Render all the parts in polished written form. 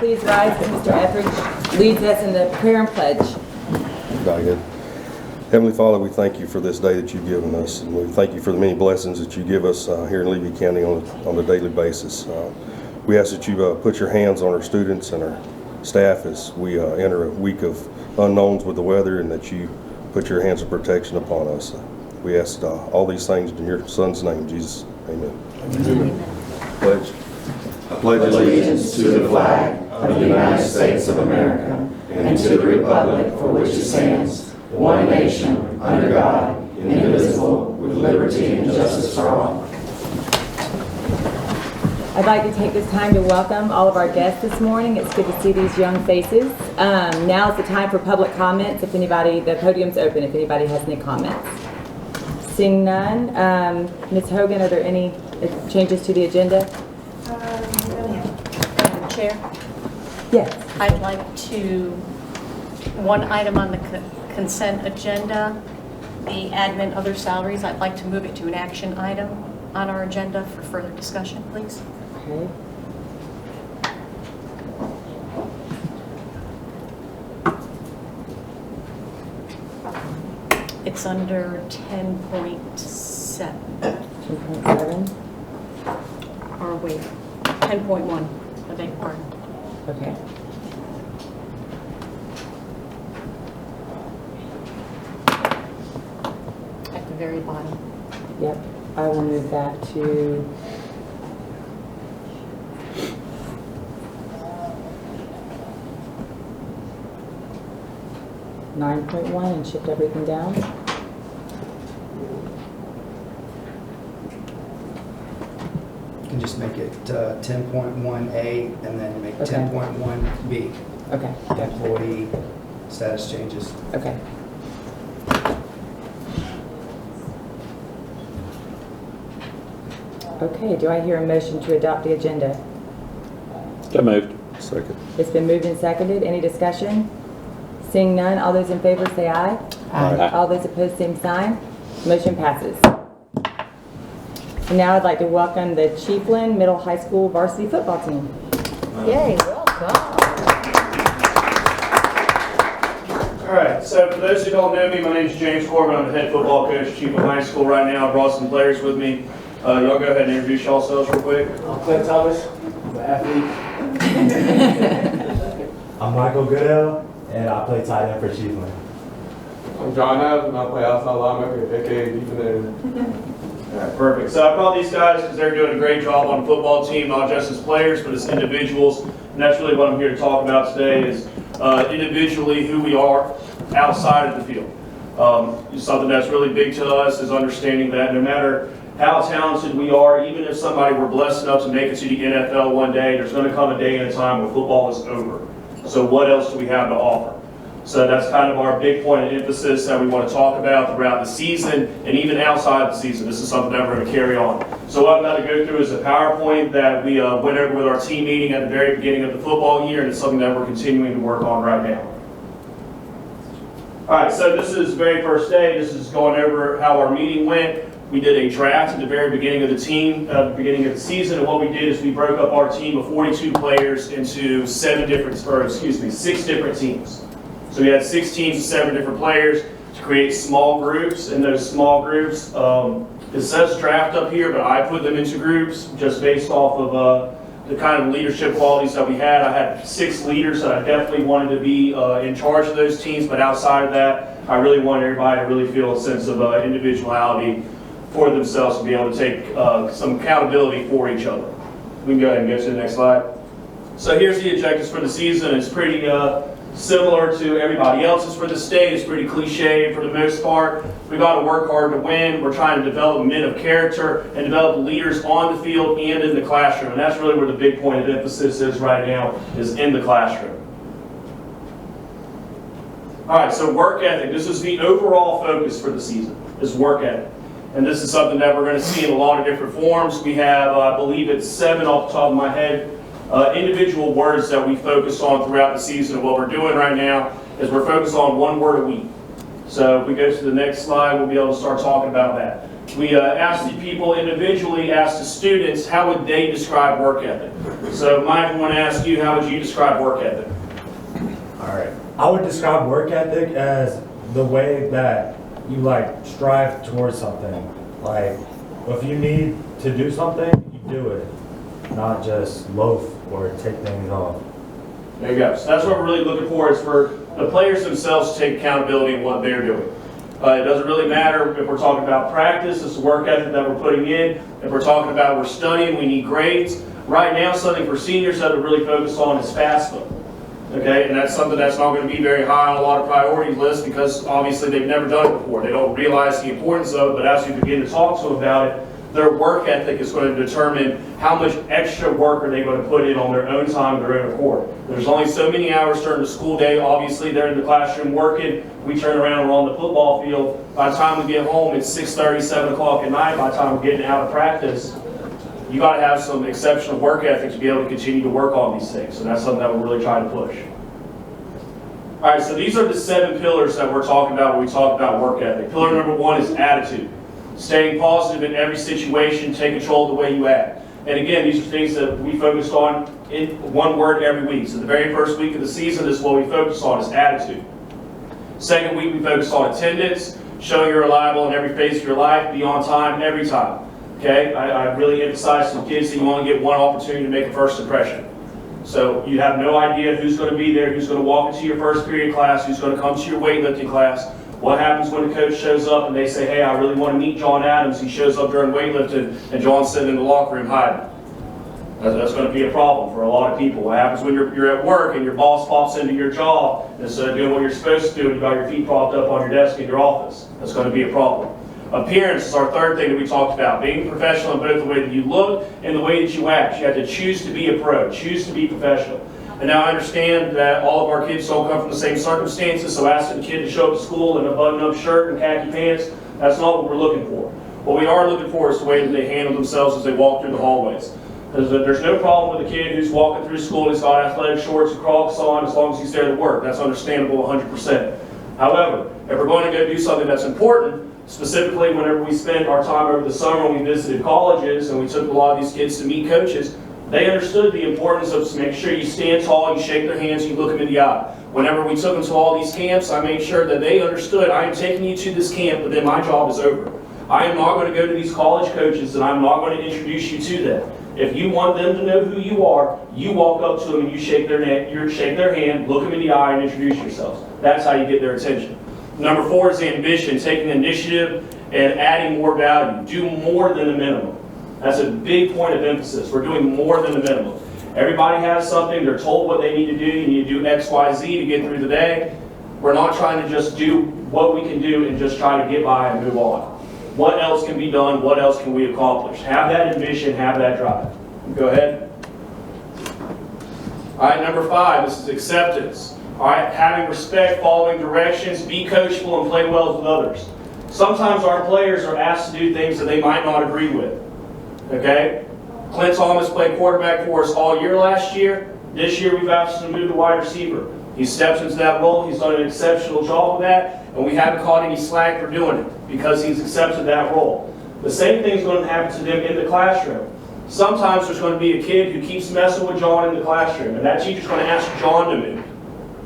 please rise as Mr. Etheridge leads us in the prayer and pledge. Very good. Heavenly Father, we thank you for this day that you've given us, and we thank you for the many blessings that you give us here in Levy County on a daily basis. We ask that you put your hands on our students and our staff as we enter a week of unknowns with the weather, and that you put your hands of protection upon us. We ask all these things in your Son's name, Jesus. Amen. Amen. Pledge. I pledge allegiance to the flag of the United States of America and to the republic for which it stands, one nation, under God, indivisible, with liberty and justice for all. I'd like to take this time to welcome all of our guests this morning. It's good to see these young faces. Now is the time for public comments. If anybody, the podium's open if anybody has any comments. Seeing none, Ms. Hogan, are there any changes to the agenda? Madam Chair? Yes. I'd like to, one item on the consent agenda, the admin other salaries, I'd like to move it to an action item on our agenda for further discussion, please. Okay. It's under 10.7. 10.7. Or wait, 10.1. I beg your pardon. Okay. At the very bottom. Yep. I will move that to 9.1 and shift everything down. You can just make it 10.1A and then make 10.1B. Okay. Employee status changes. Okay. Okay, do I hear a motion to adopt the agenda? So moved. Second. It's been moved and seconded. Any discussion? Seeing none, all those in favor say aye. Aye. All those opposed, same sign. Motion passes. And now I'd like to welcome the Chiefland Middle High School varsity football team. Yay, welcome. All right, so for those who don't know me, my name is James Corbin. I'm the head football coach at Chiefland High School right now. I brought some players with me. Y'all go ahead and introduce yourselves real quick. I'm Clint Thomas, I'm an athlete. I'm Michael Goodell, and I play tight end for Chiefland. I'm John Adams, and I play outside linebacker, aka defensive end. All right, perfect. So I brought these guys because they're doing a great job on the football team, not just as players, but as individuals. And that's really what I'm here to talk about today is individually who we are outside of the field. Something that's really big to us is understanding that no matter how talented we are, even if somebody were blessed enough to make it to the NFL one day, there's going to come a day and a time where football is over. So what else do we have to offer? So that's kind of our big point of emphasis that we want to talk about throughout the season and even outside the season. This is something that we're going to carry on. So what I'm about to go through is a PowerPoint that we went over with our team meeting at the very beginning of the football year, and it's something that we're continuing to work on right now. All right, so this is the very first day. This is going over how our meeting went. We did a draft at the very beginning of the beginning of the season, and what we did is we broke up our team of 42 players into 6 different teams. So we had 6 teams of 7 different players to create small groups, and those small groups, it says draft up here, but I put them into groups just based off of the kind of leadership qualities that we had. I had 6 leaders that I definitely wanted to be in charge of those teams, but outside of that, I really wanted everybody to really feel a sense of individuality for themselves to be able to take some accountability for each other. We can go ahead and go to the next slide. So here's the objectives for the season. It's pretty similar to everybody else's for the state. It's pretty cliche for the most part. We got to work hard to win. We're trying to develop men of character and develop leaders on the field and in the classroom. And that's really where the big point of emphasis is right now, is in the classroom. All right, so work ethic. This is the overall focus for the season, is work ethic. And this is something that we're going to see in a lot of different forms. We have, I believe it's 7 off the top of my head, individual words that we focus on throughout the season. And what we're doing right now is we're focused on 1 word a week. So if we go to the next slide, we'll be able to start talking about that. We asked the people individually, asked the students, how would they describe work ethic? So Mike, I want to ask you, how would you describe work ethic? All right. I would describe work ethic as the way that you like strive towards something. Like, if you need to do something, you do it, not just loaf or take things off. There you go. So that's what we're really looking for, is for the players themselves to take accountability in what they're doing. It doesn't really matter if we're talking about practice, it's the work ethic that we're putting in. If we're talking about we're studying, we need grades. Right now, something for seniors that we're really focused on is FAFSA. Okay, and that's something that's not going to be very high on a lot of priority lists because obviously they've never done it before. They don't realize the importance of it, but as we begin to talk to them about it, their work ethic is going to determine how much extra work are they going to put in on their own time, their own accord. There's only so many hours during the school day. Obviously, they're in the classroom working. We turn around, we're on the football field. By the time we get home, it's 6:30, 7 o'clock at night. By the time we're getting out of practice, you got to have some exceptional work ethic to be able to continue to work on these things. So that's something that we're really trying to push. All right, so these are the 7 pillars that we're talking about when we talk about work ethic. Pillar number 1 is attitude. Staying positive in every situation, take control of the way you act. And again, these are things that we focused on in one word every week. So the very first week of the season, this is what we focus on, is attitude. Second week, we focused on attendance, showing you're reliable in every phase of your life, be on time every time. Okay, I really emphasize to kids that you only get one opportunity to make a first impression. So you have no idea who's going to be there, who's going to walk into your first period class, who's going to come to your weightlifting class. What happens when the coach shows up and they say, hey, I really want to meet John Adams. He shows up during weightlifting and John's sitting in the locker room hiding. That's going to be a problem for a lot of people. What happens when you're at work and your boss pops into your job and instead of doing what you're supposed to do, and you got your feet propped up on your desk in your office? That's going to be a problem. Appearance is our third thing that we talked about. Being professional in both the way that you look and the way that you act. You have to choose to be a pro, choose to be professional. And now I understand that all of our kids don't come from the same circumstances, so asking a kid to show up to school in a button-up shirt and khaki pants, that's not what we're looking for. What we are looking for is the way that they handle themselves as they walk through the hallways. There's no problem with a kid who's walking through school and he's got athletic shorts and Crocs on as long as he's there to work. That's understandable 100%. However, if we're going to go do something that's important, specifically whenever we spent our time over the summer when we visited colleges and we took a lot of these kids to meet coaches, they understood the importance of making sure you stand tall, you shake their hands, you look them in the eye. Whenever we took them to all these camps, I made sure that they understood, I am taking you to this camp, but then my job is over. I am not going to go to these college coaches and I'm not going to introduce you to them. If you want them to know who you are, you walk up to them and you shake their hand, look them in the eye, and introduce yourselves. That's how you get their attention. Number 4 is ambition, taking initiative and adding more value. Do more than the minimum. That's a big point of emphasis. We're doing more than the minimum. Everybody has something. They're told what they need to do. You need to do X, Y, Z to get through the day. We're not trying to just do what we can do and just try to get by and move on. What else can be done? What else can we accomplish? Have that ambition. Have that drive. Go ahead. All right, number 5, this is acceptance. All right, having respect, following directions, be coachable, and play well with others. Sometimes our players are asked to do things that they might not agree with. Okay? Clint Thomas played quarterback for us all year last year. This year we've asked him to move to wide receiver. He steps into that role. He's done an exceptional job of that, and we haven't caught any slack for doing it because he's accepted that role. The same thing's going to happen to them in the classroom. Sometimes there's going to be a kid who keeps messing with John in the classroom, and that teacher's going to ask John to move.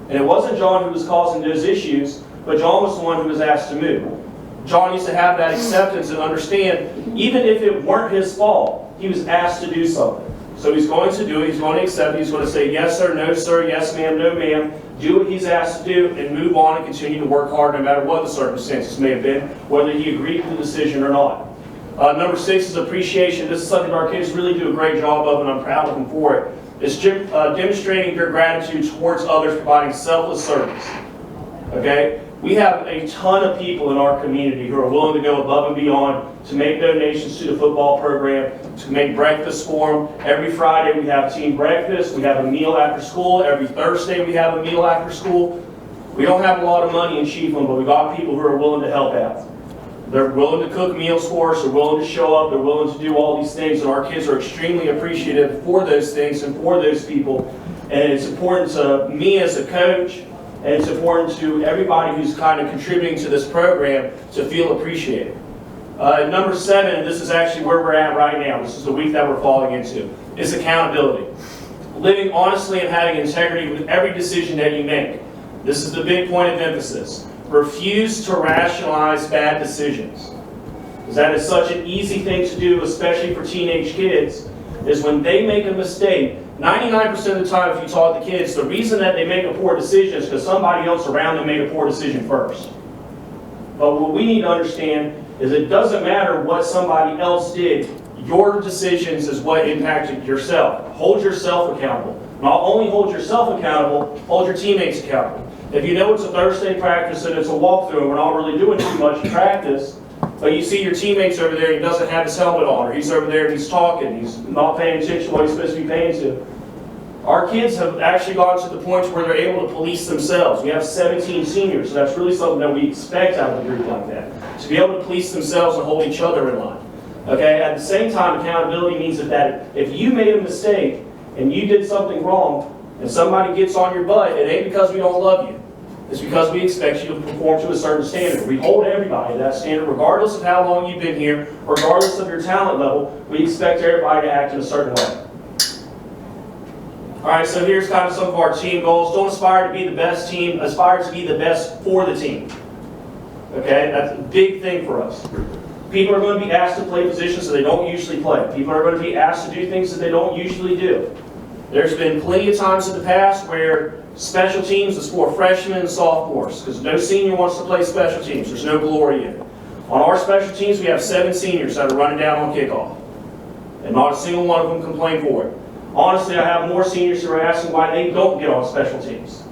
And it wasn't John who was causing those issues, but John was the one who was asked to move. John needs to have that acceptance and understand, even if it weren't his fault, he was asked to do something. So he's going to do it, he's going to accept it, he's going to say yes sir, no sir, yes ma'am, no ma'am, do what he's asked to do, and move on and continue to work hard no matter what the circumstances may have been, whether he agreed to the decision or not. Number 6 is appreciation. This is something our kids really do a great job of, and I'm proud of them for it. It's demonstrating their gratitude towards others, providing selfless service. Okay? We have a ton of people in our community who are willing to go above and beyond to make donations to the football program, to make breakfast for them. Every Friday we have team breakfast. We have a meal after school. Every Thursday we have a meal after school. We don't have a lot of money in Chiefland, but we got people who are willing to help out. They're willing to cook meals for us. They're willing to show up. They're willing to do all these things, and our kids are extremely appreciative for those things and for those people. And it's important to me as a coach, and it's important to everybody who's kind of contributing to this program to feel appreciated. Number 7, and this is actually where we're at right now, this is the week that we're falling into, is accountability. Living honestly and having integrity with every decision that you make. This is the big point of emphasis. Refuse to rationalize bad decisions. Because that is such an easy thing to do, especially for teenage kids, is when they make a mistake, 99% of the time if you talk to kids, the reason that they make a poor decision is because somebody else around them made a poor decision first. But what we need to understand is it doesn't matter what somebody else did, your decisions is what impacted yourself. Hold yourself accountable. Not only hold yourself accountable, hold your teammates accountable. If you know it's a Thursday practice and it's a walkthrough and we're not really doing too much in practice, but you see your teammates over there and he doesn't have his helmet on, or he's over there and he's talking, he's not paying attention to what he's supposed to be paying to. Our kids have actually gotten to the point where they're able to police themselves. We have 17 seniors, so that's really something that we expect out of a group like that. To be able to police themselves and hold each other in line. Okay? At the same time, accountability means that if you made a mistake and you did something wrong and somebody gets on your butt, it ain't because we don't love you. It's because we expect you to perform to a certain standard. We hold everybody to that standard, regardless of how long you've been here, regardless of your talent level. We expect everybody to act in a certain way. All right, so here's kind of some of our team goals. Don't aspire to be the best team. Aspire to be the best for the team. Okay, that's a big thing for us. People are going to be asked to play positions that they don't usually play. People are going to be asked to do things that they don't usually do. There's been plenty of times in the past where special teams is for freshmen and sophomores, because no senior wants to play special teams. There's no glory in it. On our special teams, we have 7 seniors that are running down on kickoff. And not a single one of them complained for it. Honestly, I have more seniors who are asking why they don't get on special teams.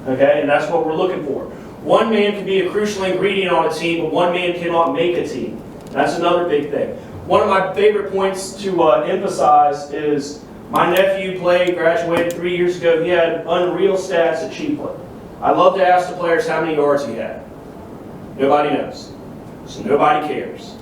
Okay, and that's what we're looking for. One man can be a crucial ingredient on a team, but one man cannot make a team. That's another big thing. One of my favorite points to emphasize is my nephew graduated 3 years ago. He had unreal stats at Chiefland. I love to ask the players how many yards he had. Nobody knows. So nobody cares.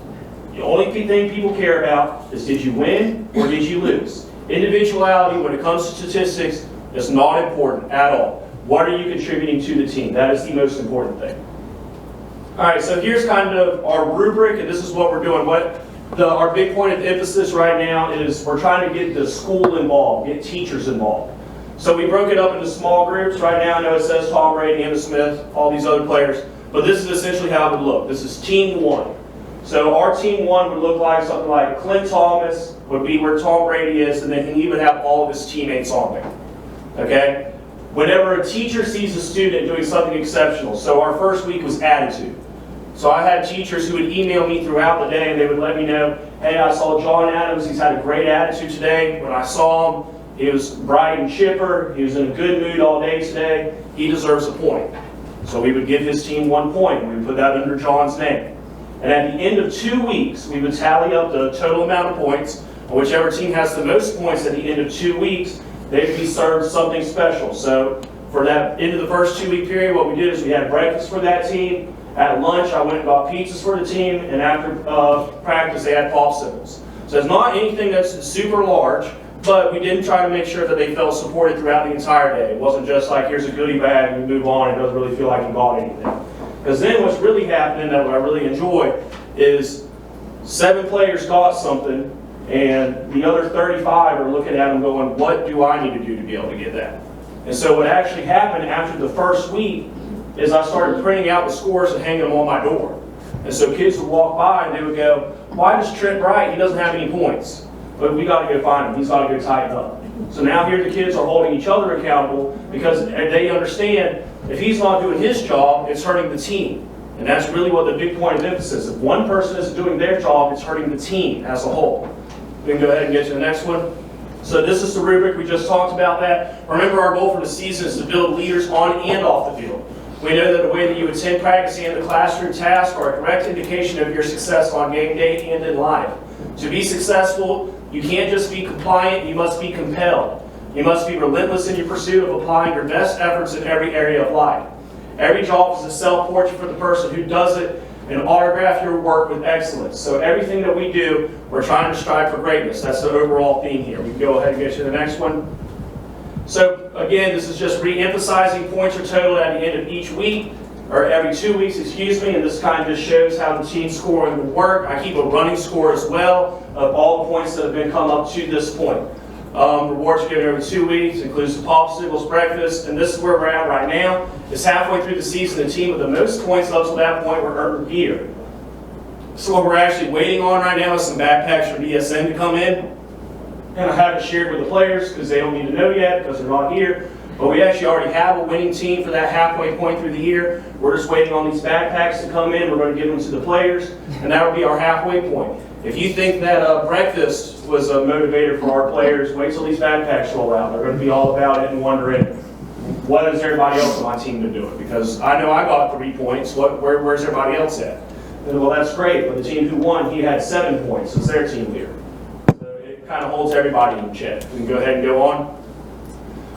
The only thing people care about is did you win or did you lose? Individuality, when it comes to statistics, is not important at all. What are you contributing to the team? That is the most important thing. All right, so here's kind of our rubric, and this is what we're doing. Our big point of emphasis right now is we're trying to get the school involved, get teachers involved. So we broke it up into small groups. Right now I know it says Tom Brady, Emmitt Smith, all these other players, but this is essentially how it would look. This is team 1. So our team 1 would look like something like Clint Thomas would be where Tom Brady is, and then he even have all of his teammates on there. Okay? Whenever a teacher sees a student doing something exceptional, so our first week was attitude. So I had teachers who would email me throughout the day and they would let me know, hey, I saw John Adams, he's had a great attitude today. When I saw him, he was bright and chipper, he was in a good mood all day today, he deserves a point. So we would give his team 1 point, and we would put that under John's name. And at the end of 2 weeks, we would tally up the total amount of points. Whichever team has the most points at the end of 2 weeks, they'd be served something special. So for that end of the first 2-week period, what we did is we had breakfast for that team. At lunch, I went and got pizzas for the team, and after practice, they had popsicles. So it's not anything that's super large, but we did try to make sure that they felt supported throughout the entire day. It wasn't just like, here's a goodie bag, and you move on, and it doesn't really feel like you got anything. Because then what's really happening that what I really enjoy is 7 players got something, and the other 35 are looking at them going, what do I need to do to be able to get that? And so what actually happened after the first week is I started printing out the scores and hanging them on my door. And so kids would walk by and they would go, why does Trent Bright, he doesn't have any points? But we got to go find him, he's got to go tighten up. So now here the kids are holding each other accountable because they understand if he's not doing his job, it's hurting the team. And that's really what the big point of emphasis is. If one person isn't doing their job, it's hurting the team as a whole. We can go ahead and get to the next one. So this is the rubric, we just talked about that. Remember, our goal for the season is to build leaders on and off the field. We know that the way that you attend practice and the classroom tasks are a correct indication of your success on game day and in life. To be successful, you can't just be compliant, you must be compelled. You must be relentless in your pursuit of applying your best efforts in every area of life. Every job is a self-portrait for the person who does it, and autograph your work with excellence. So everything that we do, we're trying to strive for greatness. That's the overall theme here. We can go ahead and get to the next one. So again, this is just re-emphasizing points are total at the end of each week. or every 2 weeks, excuse me, and this kind of just shows how the team scoring will work. I keep a running score as well of all the points that have been come up to this point. Rewards are given every 2 weeks, includes the popsicles, breakfast, and this is where we're at right now. It's halfway through the season. The team with the most points up to that point were earned gear. So what we're actually waiting on right now is some backpacks from ESN to come in. And I haven't shared with the players because they don't need to know yet because they're not here. But we actually already have a winning team for that halfway point through the year. We're just waiting on these backpacks to come in. We're going to give them to the players, and that will be our halfway point. If you think that breakfast was a motivator for our players, wait till these backpacks roll out. They're going to be all about it and wondering, what is everybody else on my team been doing? Because I know I got 3 points. Where's everybody else at? And, well, that's great, but the team who won, he had 7 points as their team leader. So it kind of holds everybody in check. We can go ahead and go on.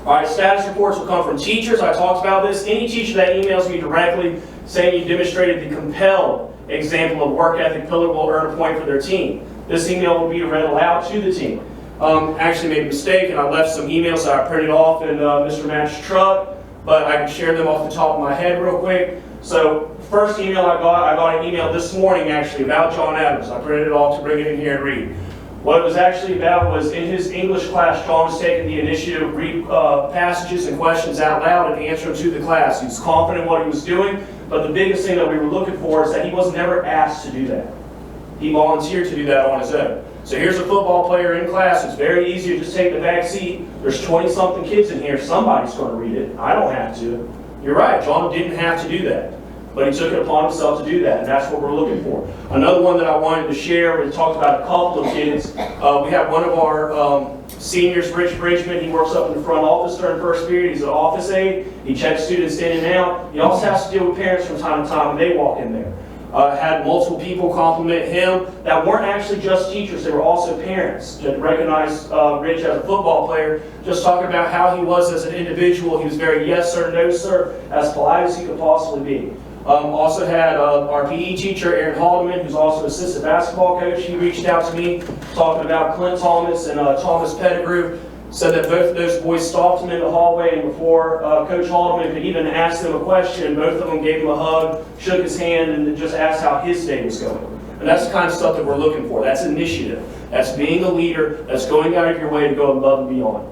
All right, status reports will come from teachers. I talked about this. Any teacher that emails me directly saying you demonstrated the compelled example of work ethic pillar will earn a point for their team. This email will be read aloud to the team. Actually made a mistake, and I left some emails that I printed off in Mr. Matt's truck, but I can share them off the top of my head real quick. So first email I got an email this morning actually about John Adams. I printed it off to bring it in here and read. What it was actually about was in his English class, John was taking the initiative to read passages and questions out loud and answer them to the class. He was confident in what he was doing, but the biggest thing that we were looking for is that he was never asked to do that. He volunteered to do that on his own. So here's a football player in class. It's very easy to just take the back seat. There's 20-something kids in here. Somebody's going to read it. I don't have to. You're right. John didn't have to do that. But he took it upon himself to do that, and that's what we're looking for. Another one that I wanted to share, we talked about a couple of kids. We have one of our seniors, Rich Bridgman. He works up in the front office during first period. He's an office aide. He checks students in and out. He also has to deal with parents from time to time when they walk in there. Had multiple people compliment him that weren't actually just teachers. They were also parents that recognized Rich as a football player, just talking about how he was as an individual. He was very yes sir, no sir, as polite as he could possibly be. Also had our PE teacher, Aaron Haldeman, who's also assistant basketball coach. He reached out to me talking about Clint Thomas and Thomas Pettigrew. Said that both of those boys stopped him in the hallway, and before Coach Haldeman could even ask them a question, both of them gave him a hug, shook his hand, and just asked how his day was going. And that's the kind of stuff that we're looking for. That's initiative. That's being a leader. That's going out of your way to go above and beyond.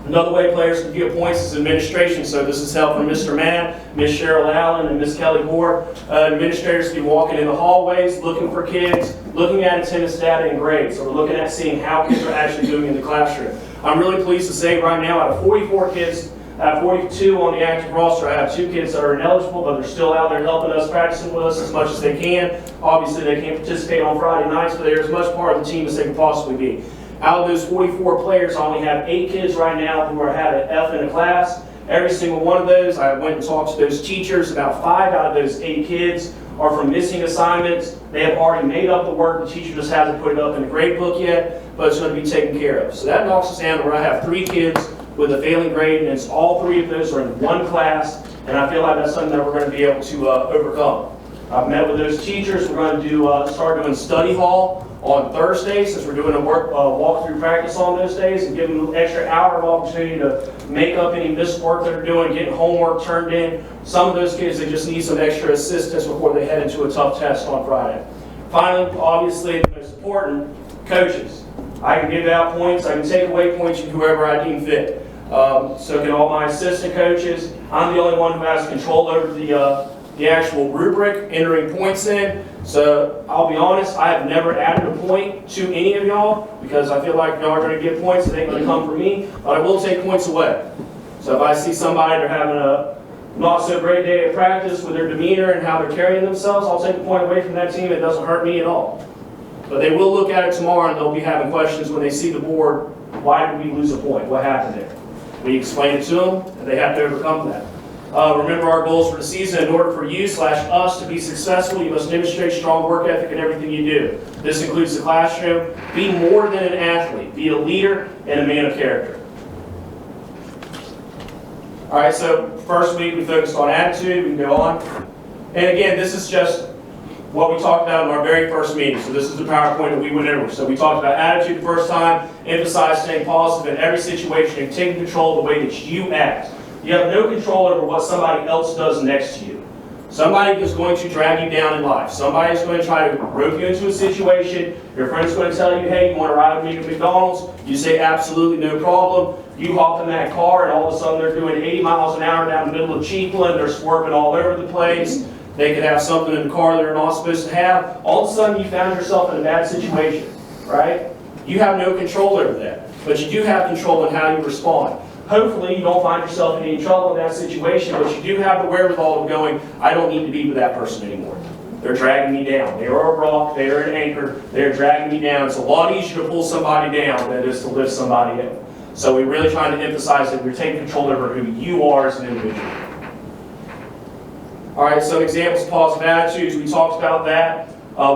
Another way players can get points is administration. So this is help from Mr. Matt, Miss Cheryl Allen, and Miss Kelly Moore. Administrators be walking in the hallways, looking for kids, looking at attendance data and grades. So we're looking at seeing how kids are actually doing in the classroom. I'm really pleased to say right now, out of 44 kids, I have 42 on the active roster. I have 2 kids that are ineligible, but they're still out there helping us, practicing with us as much as they can. Obviously, they can't participate on Friday nights, but they're as much part of the team as they can possibly be. Out of those 44 players, I only have 8 kids right now who have an F in the class. Every single one of those, I went and talked to those teachers. About 5 out of those 8 kids are from missing assignments. They have already made up the work. The teacher just hasn't put it up in the grade book yet, but it's going to be taken care of. So that knocks us down to where I have 3 kids with a failing grade, and it's all 3 of those are in one class, and I feel like that's something that we're going to be able to overcome. I've met with those teachers. We're going to start doing study hall on Thursday, since we're doing a walkthrough practice on those days, and give them an extra hour of opportunity to make up any missed work that they're doing, getting homework turned in. Some of those kids, they just need some extra assistance before they head into a tough test on Friday. Finally, obviously, the most important, coaches. I can give out points. I can take away points from whoever I deem fit. So can all my assistant coaches. I'm the only one who has control over the actual rubric, entering points in. So I'll be honest, I have never added a point to any of y'all because I feel like y'all are going to get points that ain't going to come from me, but I will take points away. So if I see somebody they're having a not so great day at practice with their demeanor and how they're carrying themselves, I'll take a point away from that team. It doesn't hurt me at all. But they will look at it tomorrow and they'll be having questions when they see the board. Why did we lose a point? What happened there? We explain it to them and they have to overcome that. Remember our goals for the season. In order for you/us to be successful, you must demonstrate strong work ethic in everything you do. This includes the classroom. Be more than an athlete. Be a leader and a man of character. All right, so first week we focused on attitude. We can go on. And again, this is just what we talked about in our very first meeting. So this is the PowerPoint that we went over. So we talked about attitude the first time, emphasize staying positive in every situation and taking control of the way that you act. You have no control over what somebody else does next to you. Somebody is going to drag you down in life. Somebody is going to try to rope you into a situation. Your friend's going to tell you, hey, you want to ride with me to McDonald's? You say, absolutely, no problem. You hop in that car, and all of a sudden they're doing 80 miles an hour down the middle of Chiefland. They're swerving all over the place. They could have something in the car they're not supposed to have. All of a sudden, you found yourself in a bad situation, right? You have no control over that, but you do have control on how you respond. Hopefully, you don't find yourself in any trouble in that situation, but you do have the wherewithal of going, I don't need to be with that person anymore. They're dragging me down. They are a rock. They are an anchor. They're dragging me down. It's a lot easier to pull somebody down than it is to lift somebody up. So we're really trying to emphasize that we're taking control over who you are as an individual. All right, some examples of positive attitudes. We talked about that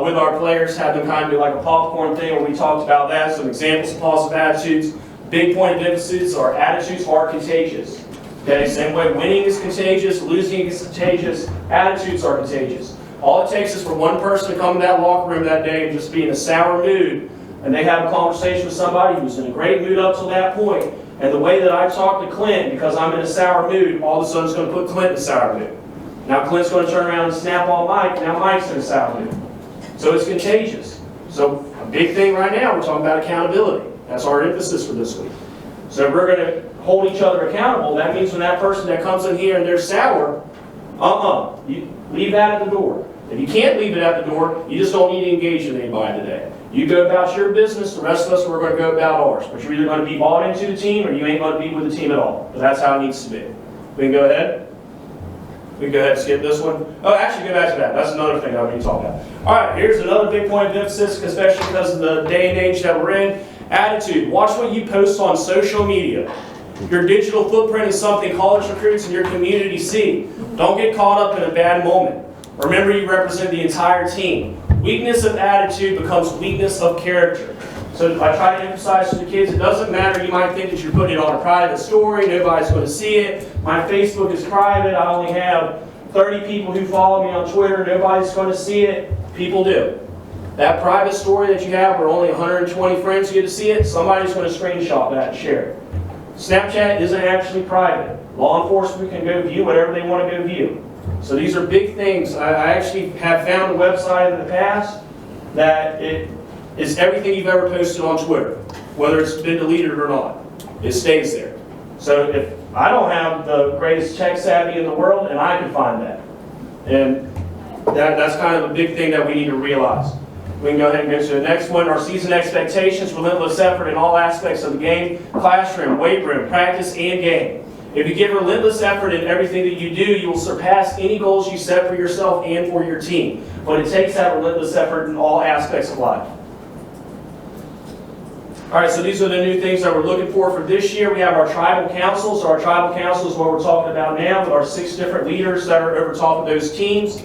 with our players, have them kind of do like a popcorn thing where we talked about that. Some examples of positive attitudes. Big point of emphasis are attitudes are contagious. Okay, same way winning is contagious, losing is contagious, attitudes are contagious. All it takes is for one person to come in that locker room that day and just be in a sour mood, and they have a conversation with somebody who's in a great mood up till that point, and the way that I talk to Clint, because I'm in a sour mood, all of a sudden it's going to put Clint in a sour mood. Now Clint's going to turn around and snap on Mike, now Mike's in a sour mood. So it's contagious. So a big thing right now, we're talking about accountability. That's our emphasis for this week. So if we're going to hold each other accountable, that means when that person that comes in here and they're sour, you leave that at the door. If you can't leave it at the door, you just don't need to engage with anybody today. You go about your business, the rest of us, we're going to go about ours. But you're either going to be bought into the team or you ain't going to be with the team at all. But that's how it needs to be. We can go ahead. We can go ahead and skip this one. Oh, actually, go back to that. That's another thing I want to talk about. All right, here's another big point of emphasis, especially because of the day and age that we're in. Attitude. Watch what you post on social media. Your digital footprint is something college recruits in your community see. Don't get caught up in a bad moment. Remember, you represent the entire team. Weakness of attitude becomes weakness of character. So I try to emphasize to the kids, it doesn't matter. You might think that you're putting it on a private story. Nobody's going to see it. My Facebook is private. I only have 30 people who follow me on Twitter. Nobody's going to see it. People do. That private story that you have where only 120 friends get to see it, somebody's going to screenshot that and share it. Snapchat isn't actually private. Law enforcement can go view whatever they want to go view. So these are big things. I actually have found a website in the past that it is everything you've ever posted on Twitter, whether it's been deleted or not. It stays there. So if I don't have the greatest tech savvy in the world, and I can find that. And that's kind of a big thing that we need to realize. We can go ahead and go to the next one. Our season expectations, relentless effort in all aspects of the game, classroom, weight room, practice, and game. If you give relentless effort in everything that you do, you will surpass any goals you set for yourself and for your team. But it takes that relentless effort in all aspects of life. All right, so these are the new things that we're looking for this year. We have our tribal council. So our tribal council is what we're talking about now with our 6 different leaders that are over top of those teams.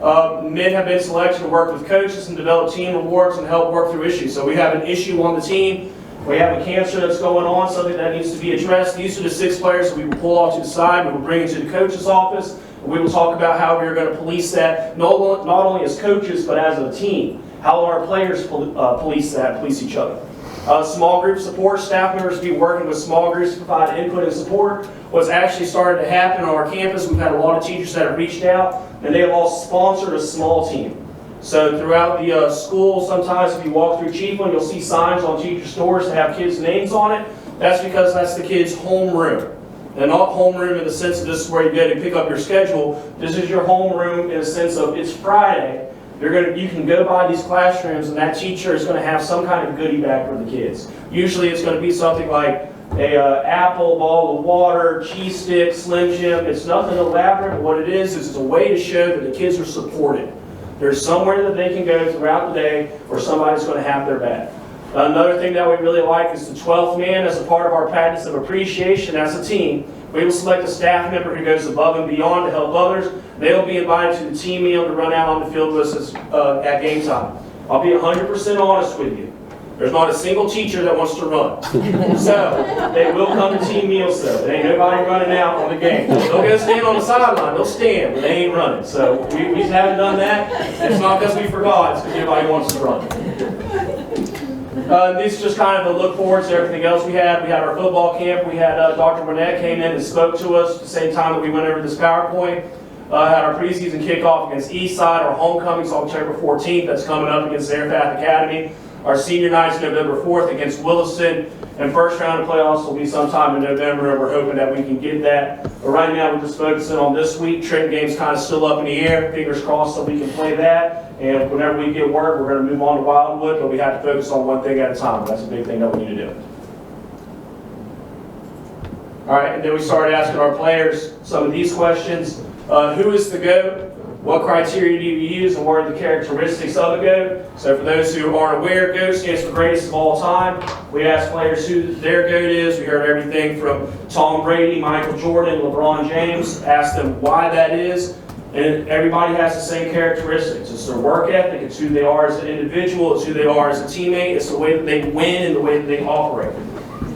Men have been selected to work with coaches and develop team rewards and help work through issues. So we have an issue on the team. We have a cancer that's going on, something that needs to be addressed. These are the 6 players that we will pull off to the side. We will bring into the coach's office. And we will talk about how we are going to police that, not only as coaches, but as a team. How our players police each other. Small group support, staff members will be working with small groups to provide input and support. What's actually started to happen on our campus, we've had a lot of teachers that have reached out, and they have all sponsored a small team. So throughout the school, sometimes if you walk through Chiefland, you'll see signs on teachers' doors that have kids' names on it. That's because that's the kids' homeroom. And not homeroom in the sense of this is where you go to pick up your schedule. This is your homeroom in the sense of it's Friday. You can go by these classrooms and that teacher is going to have some kind of goodie bag for the kids. Usually it's going to be something like a apple, bottle of water, cheese stick, Slim Jim. It's nothing elaborate, but what it is it's a way to show that the kids are supported. There's somewhere that they can go throughout the day where somebody's going to have their back. Another thing that we really like is the 12th man as a part of our practice of appreciation as a team. We will select a staff member who goes above and beyond to help others. They will be invited to the team meal to run out on the field with us at game time. I'll be 100% honest with you. There's not a single teacher that wants to run. So, they will come to team meals though. There ain't nobody running out on the game. They'll go stand on the sideline. They'll stand, but they ain't running. So, we haven't done that. It's not because we forgot. It's because nobody wants to run. This is just kind of a look forward to everything else we had. We had our football camp. We had Dr. Burnett came in and spoke to us at the same time that we went over this PowerPoint. had our preseason kickoff against Eastside. Our homecoming's October 14th. That's coming up against Airpath Academy. Our senior night's November 4th against Williston. And first round of playoffs will be sometime in November, and we're hoping that we can get that. But right now, we're just focusing on this week. Trenton game's kind of still up in the air. Fingers crossed that we can play that. And whenever we get work, we're going to move on to Wildwood, but we have to focus on one thing at a time. That's a big thing that we need to do. All right, and then we started asking our players some of these questions. Who is the GOAT? What criteria do you use, and what are the characteristics of a GOAT? So for those who aren't aware, GOAT stands for greatest of all time. We asked players who their GOAT is. We heard everything from Tom Brady, Michael Jordan, LeBron James. Asked them why that is. And everybody has the same characteristics. It's their work ethic, it's who they are as an individual, it's who they are as a teammate, it's the way that they win and the way that they operate.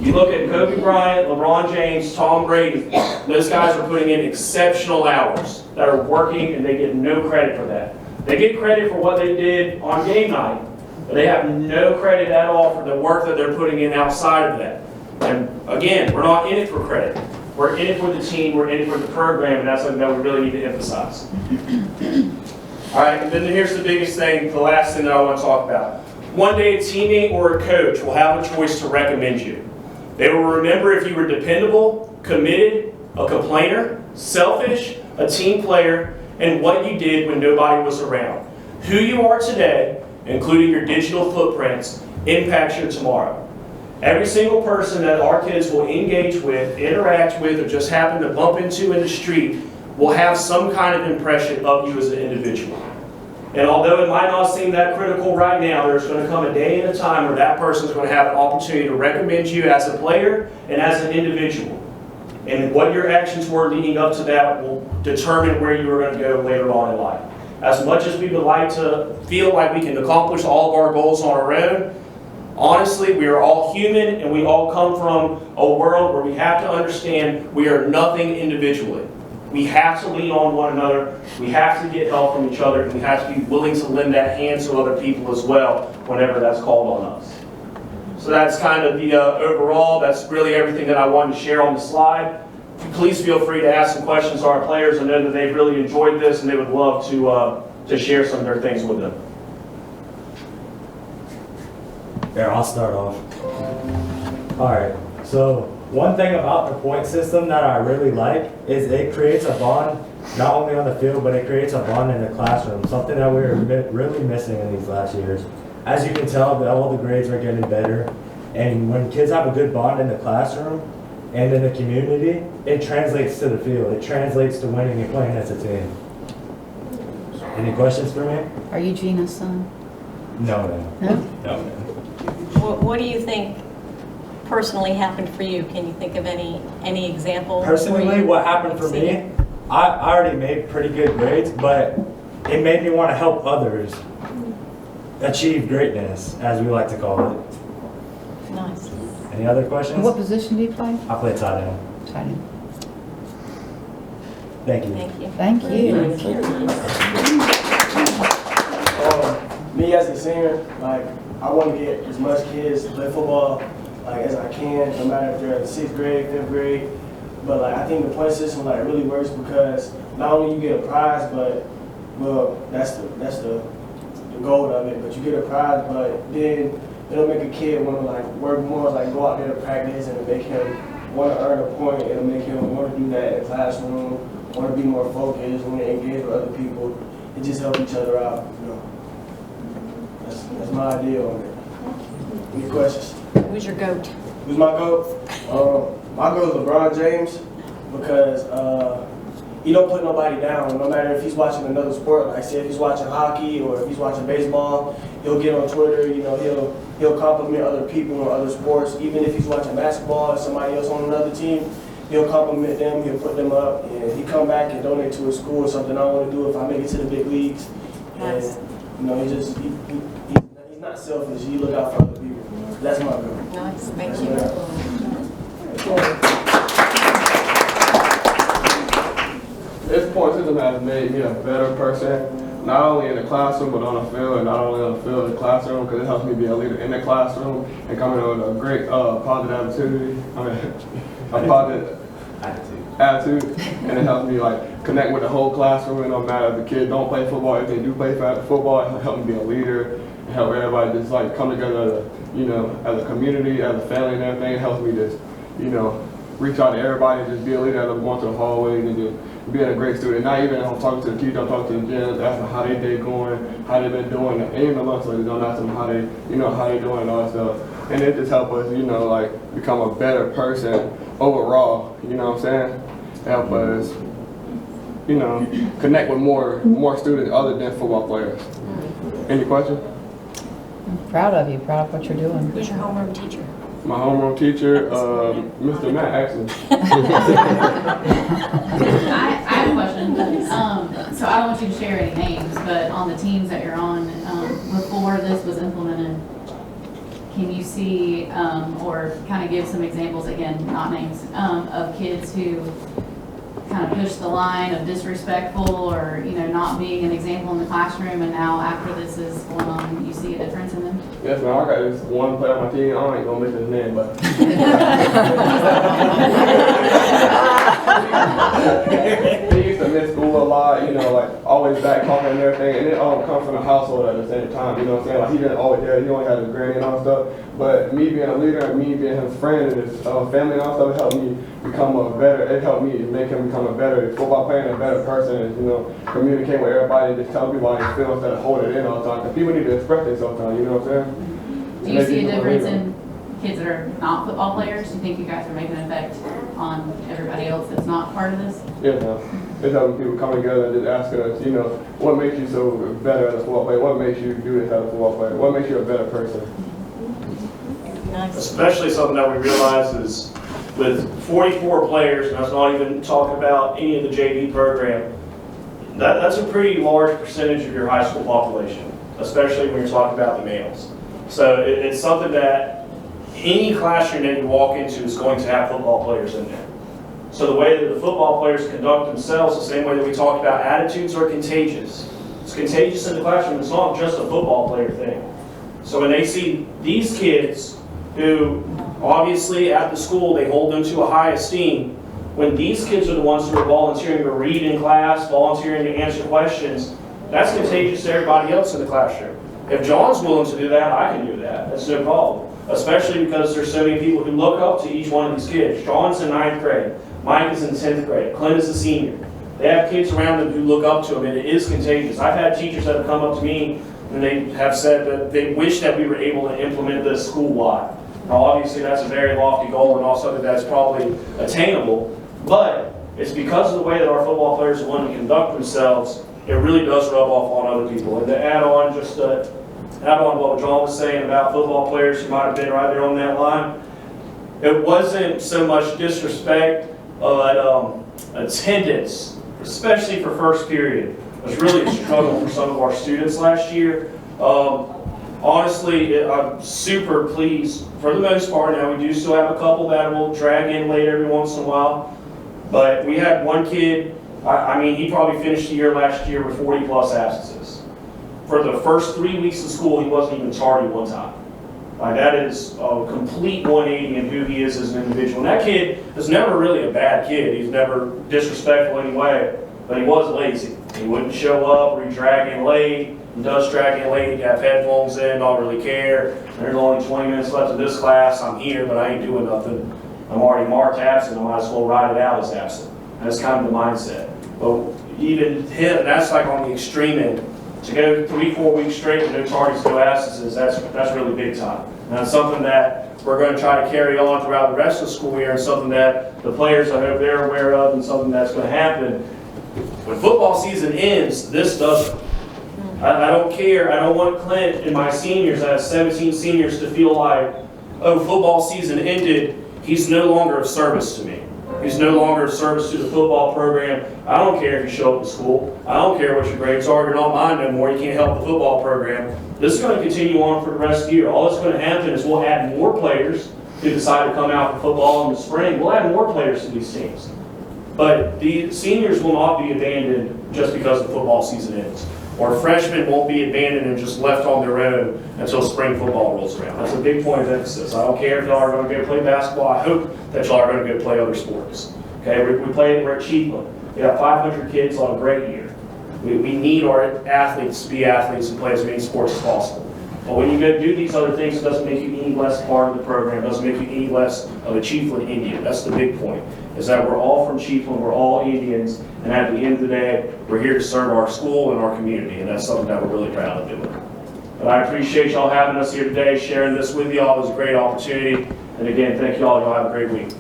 You look at Kobe Bryant, LeBron James, Tom Brady, those guys are putting in exceptional hours that are working, and they get no credit for that. They get credit for what they did on game night, but they have no credit at all for the work that they're putting in outside of that. And again, we're not in it for credit. We're in it for the team, we're in it for the program, and that's something that we really need to emphasize. All right, and then here's the biggest thing, the last thing that I want to talk about. One day a teammate or a coach will have a choice to recommend you. They will remember if you were dependable, committed, a complainer, selfish, a team player, and what you did when nobody was around. Who you are today, including your digital footprints, impacts your tomorrow. Every single person that our kids will engage with, interact with, or just happen to bump into in the street will have some kind of impression of you as an individual. And although it might not seem that critical right now, there's going to come a day and a time where that person's going to have an opportunity to recommend you as a player and as an individual. And what your actions were leading up to that will determine where you are going to go later on in life. As much as we would like to feel like we can accomplish all of our goals on our own, honestly, we are all human, and we all come from a world where we have to understand we are nothing individually. We have to lean on one another, we have to get help from each other, and we have to be willing to lend that hand to other people as well whenever that's called on us. So that's kind of the overall, that's really everything that I wanted to share on the slide. Please feel free to ask some questions to our players. I know that they've really enjoyed this and they would love to share some of their things with them. Here, I'll start off. Alright, so one thing about the point system that I really like is it creates a bond, not only on the field, but it creates a bond in the classroom, something that we were really missing in these last years. As you can tell, all the grades are getting better, and when kids have a good bond in the classroom and in the community, it translates to the field. It translates to winning and playing as a team. Any questions for me? Are you Gina's son? No. What do you think personally happened for you? Can you think of any example? Personally, what happened for me, I already made pretty good grades, but it made me want to help others achieve greatness, as we like to call it. Nice. Any other questions? And what position do you play? I play tight end. Tight end. Thank you. Thank you. Thank you. Me as a senior, like, I want to get as much kids to play football like as I can, no matter if they're in 6th grade, 5th grade. But like, I think the point system like really works because not only you get a prize, but well, that's the goal of it. But you get a prize, but then it'll make a kid want to like work more, like go out there to practice, and make him want to earn a point. It'll make him want to do that in the classroom, want to be more focused, want to engage with other people, and just help each other out. You know, that's my idea on it. Any questions? Who's your GOAT? Who's my GOAT? My GOAT is LeBron James because he don't put nobody down. No matter if he's watching another sport, like say if he's watching hockey or if he's watching baseball, he'll get on Twitter. You know, he'll compliment other people in other sports. Even if he's watching basketball or somebody else on another team, he'll compliment them. He'll put them up, and he come back and donate to his school or something I want to do if I make it to the big leagues. And you know, he's not selfish. He look out for other people. That's my goal. Nice, thank you. This point system has made me a better person, not only in the classroom, but on the field, and not only on the field, in the classroom, because it helps me be a leader in the classroom and coming in with a great positive attitude. A positive attitude. attitude, and it helps me like connect with the whole classroom. It don't matter if the kids don't play football, if they do play football, it helps me be a leader, and help everybody just like come together as a community, as a family and everything. It helps me just, reach out to everybody, just be a leader as I'm going through the hallways and just being a great student. Not even if I'm talking to the teacher, I'm talking to the gyms, asking how they day going, how they been doing, and even the lunch ladies, I'm asking them how they doing and all that stuff. And it just helps us, like become a better person overall, you know what I'm saying? Help us, connect with more students other than football players. Any questions? I'm proud of you, proud of what you're doing. Who's your homeroom teacher? My homeroom teacher, Mr. Matt, actually. I have a question. So I don't want you to share any names, but on the teams that you're on, before this was implemented, can you see or kind of give some examples, again, not names, of kids who kind of pushed the line of disrespectful or, not being an example in the classroom, and now after this is going on, you see a difference in them? Yes, man. I got this one player on my team. I ain't gonna mention his name, but he used to miss school a lot. Like always back talking and everything, and it all comes from the household at the same time. You know what I'm saying? Like he didn't always there. He only had his granny and all stuff. But me being a leader and me being his friend and his family and all stuff, it helped me become it helped me make him become a better football player and a better person. And, communicate with everybody, just tell people how they feel instead of holding it in all the time. Because people need to express themselves sometimes. You know what I'm saying? Do you see a difference in kids that are not football players? Do you think you guys are making an effect on everybody else that's not part of this? Yeah, no. It's having people come together and just asking us, what makes you so better as a football player? What makes you do this as a football player? What makes you a better person? Nice. Especially something that we realize is with 44 players, and that's not even talking about any of the JV program, that's a pretty large percentage of your high school population, especially when you're talking about the males. So it's something that any classroom that you walk into is going to have football players in there. So the way that the football players conduct themselves, the same way that we talked about, attitudes are contagious. It's contagious in the classroom. It's not just a football player thing. So when they see these kids who obviously at the school they hold them to a high esteem, when these kids are the ones who are volunteering to read in class, volunteering to answer questions, that's contagious to everybody else in the classroom. If John's willing to do that, I can do that. That's no problem. Especially because there's so many people who look up to each one of these kids. John's in 9th grade. Mike is in 10th grade. Clint is a senior. They have kids around them who look up to them, and it is contagious. I've had teachers that have come up to me and they have said that they wish that we were able to implement this school-wide. Now, obviously, that's a very lofty goal and also something that's probably attainable, but it's because of the way that our football players want to conduct themselves, it really does rub off on other people. And to add on what John was saying about football players who might have been right there on that line, it wasn't so much disrespect, but attendance, especially for first period, was really a struggle for some of our students last year. Honestly, I'm super pleased for the most part. Now, we do still have a couple that will drag in late every once in a while, but we had one kid, he probably finished the year last year with 40 plus absences. For the first 3 weeks of school, he wasn't even tardy one time. That is a complete 180 in who he is as an individual. And that kid is never really a bad kid. He's never disrespectful in any way, but he was lazy. He wouldn't show up, or he'd drag in late. He does drag in late, he'd have headphones in, don't really care. There's only 20 minutes left of this class, I'm here, but I ain't doing nothing. I'm already marked absent, I might as well ride it out as absent. That's kind of the mindset. But even him, that's like on the extreme end. To go 3-4 weeks straight with no tardies, no absences, that's really big time. And that's something that we're going to try to carry on throughout the rest of the school year, and something that the players, I hope they're aware of, and something that's going to happen. When football season ends, this doesn't. I don't care. I don't want Clint and my seniors, I have 17 seniors, to feel like, oh, football season ended, he's no longer of service to me. He's no longer of service to the football program. I don't care if you show up to school. I don't care what your grades are. You're not mine no more. You can't help the football program. This is going to continue on for the rest of the year. All that's going to happen is we'll add more players who decide to come out for football in the spring. We'll add more players to these teams. But the seniors will not be abandoned just because the football season ends. Or freshmen won't be abandoned and just left on their own until spring football rolls around. That's a big point of emphasis. I don't care if y'all are going to go play basketball. I hope that y'all are going to go play other sports. Okay, we're at Chiefland. We have 500 kids on a great year. We need our athletes to be athletes and play as many sports as possible. But when you go do these other things, it doesn't make you any less part of the program. It doesn't make you any less of a Chiefland Indian. That's the big point, is that we're all from Chiefland, we're all Indians, and at the end of the day, we're here to serve our school and our community, and that's something that we're really proud of doing. But I appreciate y'all having us here today, sharing this with y'all. It was a great opportunity. And again, thank y'all. Y'all have a great week.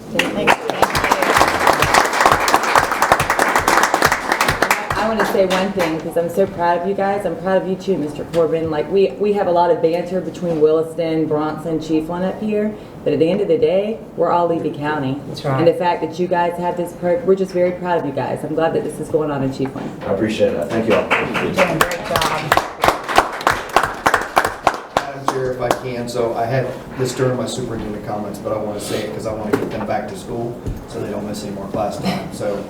I want to say one thing, because I'm so proud of you guys. I'm proud of you too, Mr. Corbin. Like, we have a lot of banter between Williston, Bronson, Chiefland up here, but at the end of the day, we're all Levy County. That's right. And the fact that you guys have this we're just very proud of you guys. I'm glad that this is going on in Chiefland. I appreciate that. Thank you all. You're doing a great job. Madam Chair, if I can, so I had this during my superintendent comments, but I want to say it because I want to get them back to school so they don't miss any more class time. So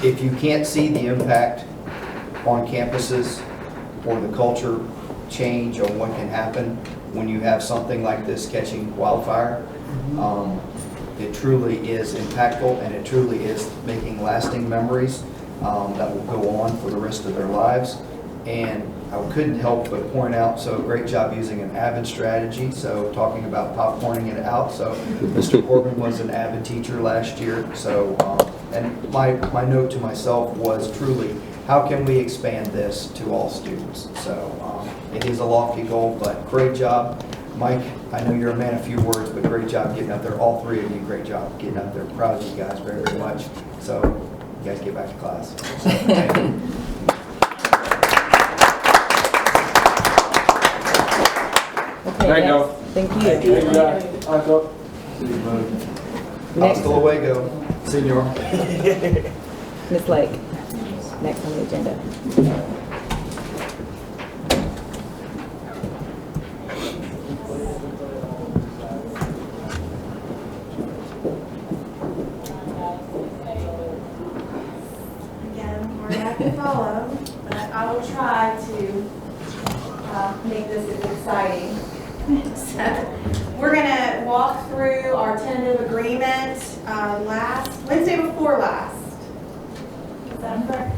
if you can't see the impact on campuses or the culture change or what can happen when you have something like this catching wildfire, it truly is impactful, and it truly is making lasting memories that will go on for the rest of their lives. And I couldn't help but point out, so great job using an AVID strategy, so talking about popcorning it out. So Mr. Corbin was an AVID teacher last year, so and my note to myself was truly, how can we expand this to all students? So it is a lofty goal, but great job. Mike, I know you're a man of few words, but great job getting up there. All three of you, great job getting up there. Proud of you guys very, very much. So you guys get back to class. Thank you. Okay, next. Thank you. Next, Hasta luego, senor. Ms. Lake, next on the agenda. To follow, but I will try to make this as exciting. So we're going to walk through our tentative agreement Wednesday before last. Is that correct?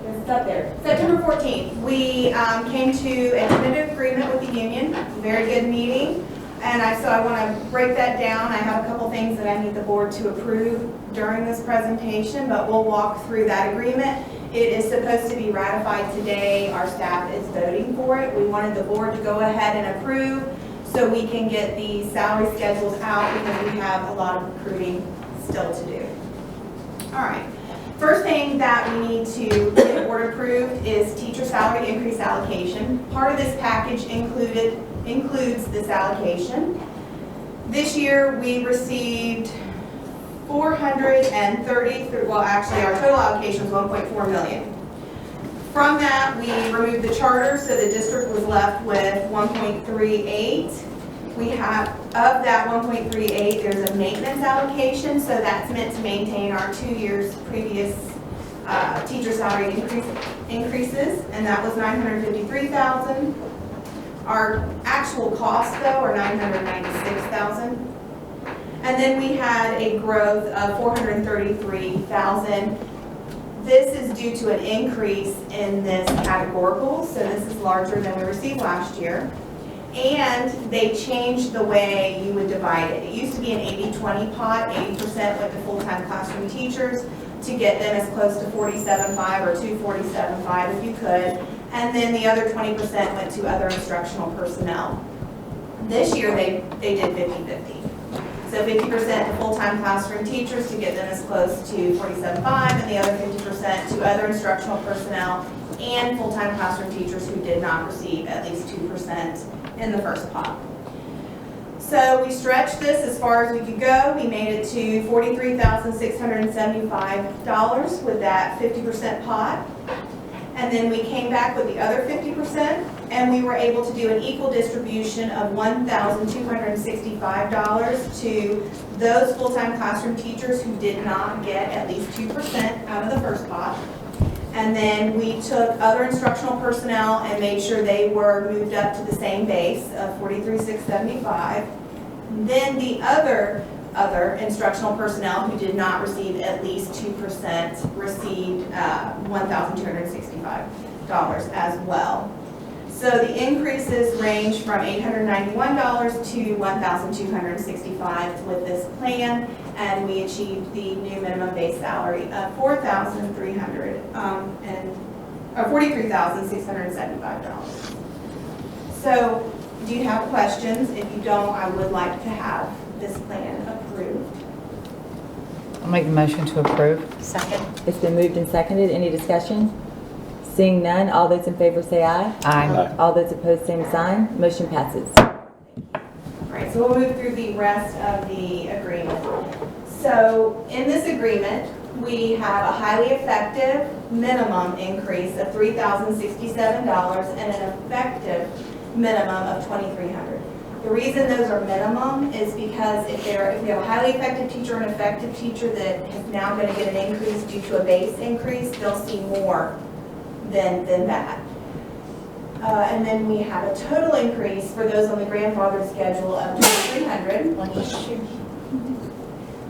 It's up there. September 14th. We came to a tentative agreement with the union. Very good meeting. And so I want to break that down. I have a couple things that I need the board to approve during this presentation, but we'll walk through that agreement. It is supposed to be ratified today. Our staff is voting for it. We wanted the board to go ahead and approve so we can get the salary schedules out, because we have a lot of recruiting still to do. All right. First thing that we need to get the board approved is teacher salary increase allocation. Part of this package includes this allocation. This year we received 430, well actually our total allocation was 1.4 million. From that we removed the charter, so the district was left with 1.38. We have, of that 1.38, there's a maintenance allocation, so that's meant to maintain our 2 years previous teacher salary increases, and that was $953,000. Our actual costs, though, are $996,000. And then we had a growth of $433,000. This is due to an increase in this categorical, so this is larger than we received last year. And they changed the way you would divide it. It used to be an 80-20 pot. 80% went to full-time classroom teachers to get them as close to 47.5 or to 47.5 if you could. And then the other 20% went to other instructional personnel. This year they did 50-50. So 50% to full-time classroom teachers to get them as close to 47.5, and the other 50% to other instructional personnel and full-time classroom teachers who did not receive at least 2% in the first pot. So we stretched this as far as we could go. We made it to $43,675 with that 50% pot. And then we came back with the other 50%, and we were able to do an equal distribution of $1,265 to those full-time classroom teachers who did not get at least 2% out of the first pot. And then we took other instructional personnel and made sure they were moved up to the same base of $43,675. Then the other other instructional personnel who did not receive at least 2% received $1,265 as well. So the increases range from $891 to $1,265 with this plan, and we achieved the new minimum base salary of $43,675. So, do you have questions? If you don't, I would like to have this plan approved. I'll make the motion to approve. Second. It's been moved and seconded. Any discussion? Seeing none, all those in favor say aye. Aye. All those opposed, same sign. Motion passes. All right, so we'll move through the rest of the agreement. So in this agreement, we have a highly effective minimum increase of $3,067 and an effective minimum of $2,300. The reason those are minimum is because if we have a highly effective teacher and effective teacher that is now going to get an increase due to a base increase, they'll see more than that. And then we have a total increase for those on the grandfathered schedule of $2,300.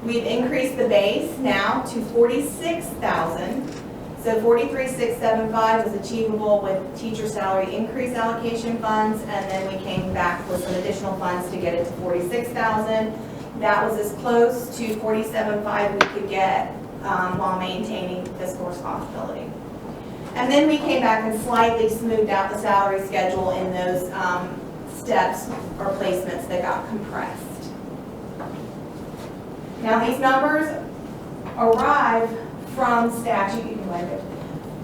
We've increased the base now to $46,000. So $43,675 was achievable with teacher salary increase allocation funds, and then we came back with some additional funds to get it to $46,000. That was as close to $47,500 we could get while maintaining fiscal responsibility. And then we came back and slightly smoothed out the salary schedule in those steps or placements that got compressed. Now these numbers arrive from statute, you can blame it,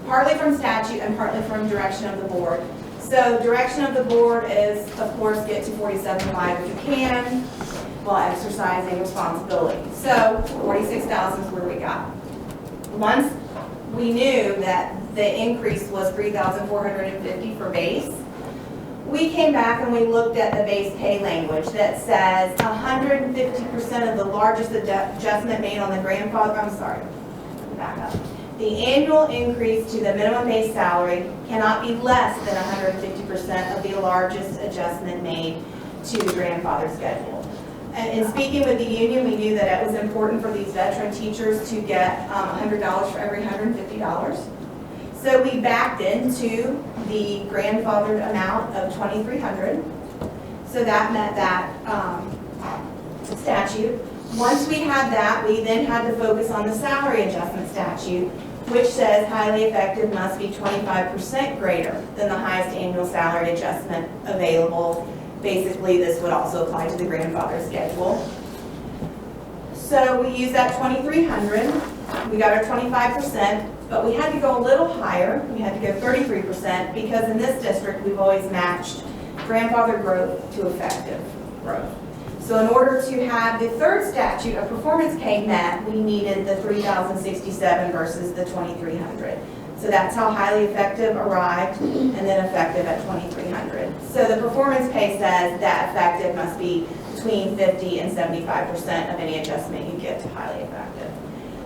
partly from statute and partly from direction of the board. So direction of the board is, of course, get to $47,500 if you can, while exercising responsibility. So $46,000 is where we got. Once we knew that the increase was $3,450 for base, we came back and we looked at the base pay language that says 150% of the largest adjustment made on the grandfather, back up. The annual increase to the minimum base salary cannot be less than 150% of the largest adjustment made to the grandfather schedule. And in speaking with the union, we knew that it was important for these veteran teachers to get $100 for every $150. So we backed into the grandfathered amount of $2,300. So that met that statute. Once we had that, we then had to focus on the salary adjustment statute, which says highly effective must be 25% greater than the highest annual salary adjustment available. Basically, this would also apply to the grandfather schedule. So we used that $2,300. We got our 25%, but we had to go a little higher. We had to go 33% because in this district, we've always matched grandfather growth to effective growth. So in order to have the third statute of performance pay met, we needed the $3,067 versus the $2,300. So that's how highly effective arrived, and then effective at $2,300. So the performance pay says that effective must be between 50 and 75% of any adjustment you get to highly effective.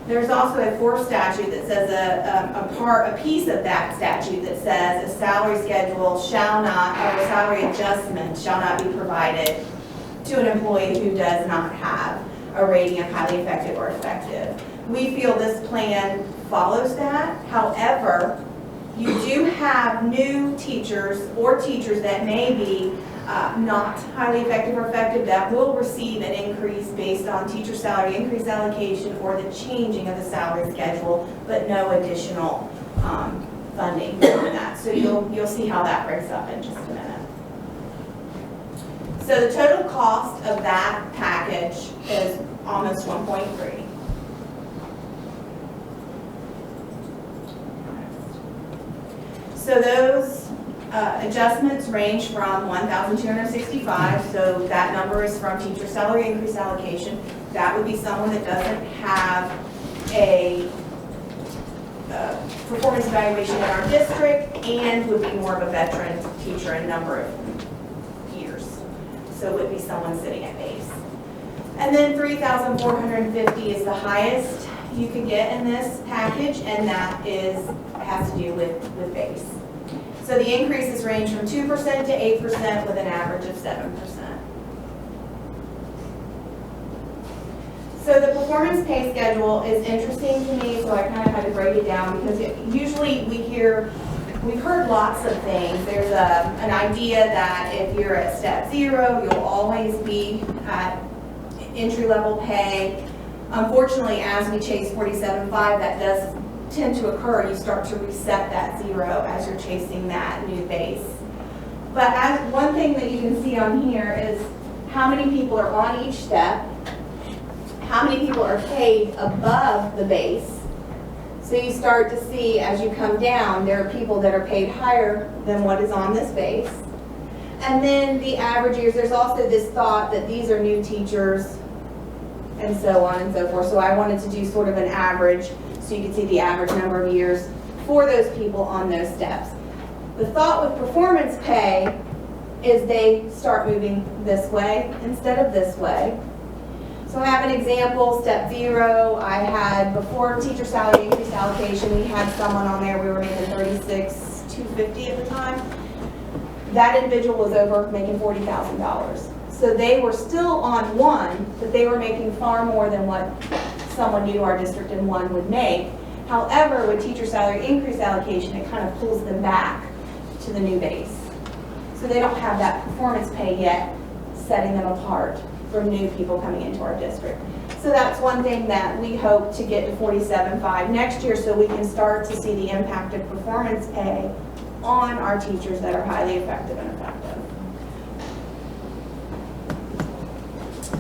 There's also a fourth statute that says a piece of that statute that says a salary schedule shall not, or a salary adjustment shall not be provided to an employee who does not have a rating of highly effective or effective. We feel this plan follows that. However, you do have new teachers or teachers that may be not highly effective or effective that will receive an increase based on teacher salary increase allocation or the changing of the salary schedule, but no additional funding on that. So you'll see how that breaks up in just a minute. So the total cost of that package is almost 1.3. So those adjustments range from $1,265, so that number is from teacher salary increase allocation. That would be someone that doesn't have a performance evaluation in our district and would be more of a veteran teacher in number of years. So it would be someone sitting at base. And then $3,450 is the highest you could get in this package, and that has to do with base. So the increases range from 2% to 8% with an average of 7%. performance pay schedule is interesting to me, so I kind of had to break it down because usually we've heard lots of things. There's an idea that if you're at step 0, you'll always be at entry-level pay. Unfortunately, as we chase 47.5, that does tend to occur. You start to reset that 0 as you're chasing that new base. But as one thing that you can see on here is how many people are on each step, how many people are paid above the base. So you start to see as you come down, there are people that are paid higher than what is on this base. And then the average years, there's also this thought that these are new teachers and so on and so forth. So I wanted to do sort of an average so you can see the average number of years for those people on those steps. The thought with performance pay is they start moving this way instead of this way. So I have an example, step 0, I had before teacher salary increase allocation, we had someone on there, we were making $36,250 at the time. That individual was over making $40,000. So they were still on 1, but they were making far more than what someone new to our district in 1 would make. However, with teacher salary increase allocation, it kind of pulls them back to the new base. So they don't have that performance pay yet, setting them apart from new people coming into our district. So that's one thing that we hope to get to 47.5 next year so we can start to see the impact of performance pay on our teachers that are highly effective and effective.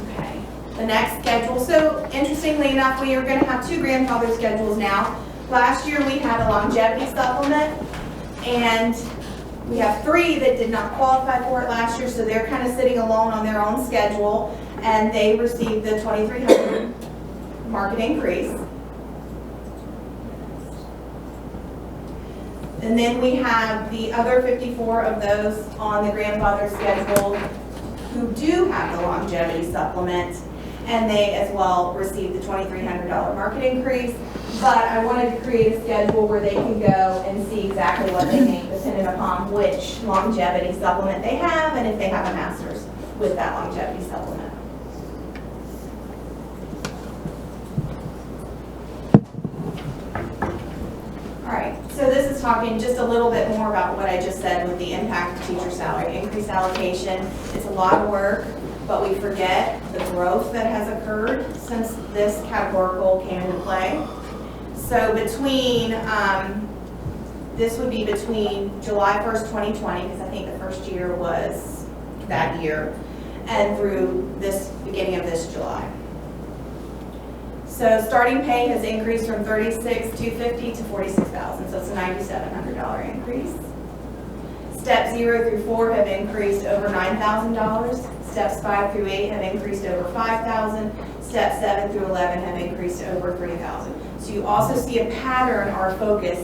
Okay, the next schedule. So interestingly enough, we are going to have 2 grandfather schedules now. Last year we had a longevity supplement, and we have 3 that did not qualify for it last year, so they're kind of sitting alone on their own schedule, and they received the $2,300 market increase. And then we have the other 54 of those on the grandfather schedule who do have the longevity supplement, and they as well received the $2,300 market increase. But I wanted to create a schedule where they can go and see exactly what they make depending upon which longevity supplement they have and if they have a master's with that longevity supplement. All right, so this is talking just a little bit more about what I just said with the impact of teacher salary increase allocation. It's a lot of work, but we forget the growth that has occurred since this categorical came into play. So between, this would be between July 1st, 2020, because I think the first year was that year, and through this beginning of this July. So starting pay has increased from $36,250 to $46,000, so it's a $9,700 increase. Steps 0 through 4 have increased over $9,000. Steps 5 through 8 have increased over $5,000. Steps 7 through 11 have increased over $3,000. So you also see a pattern or focus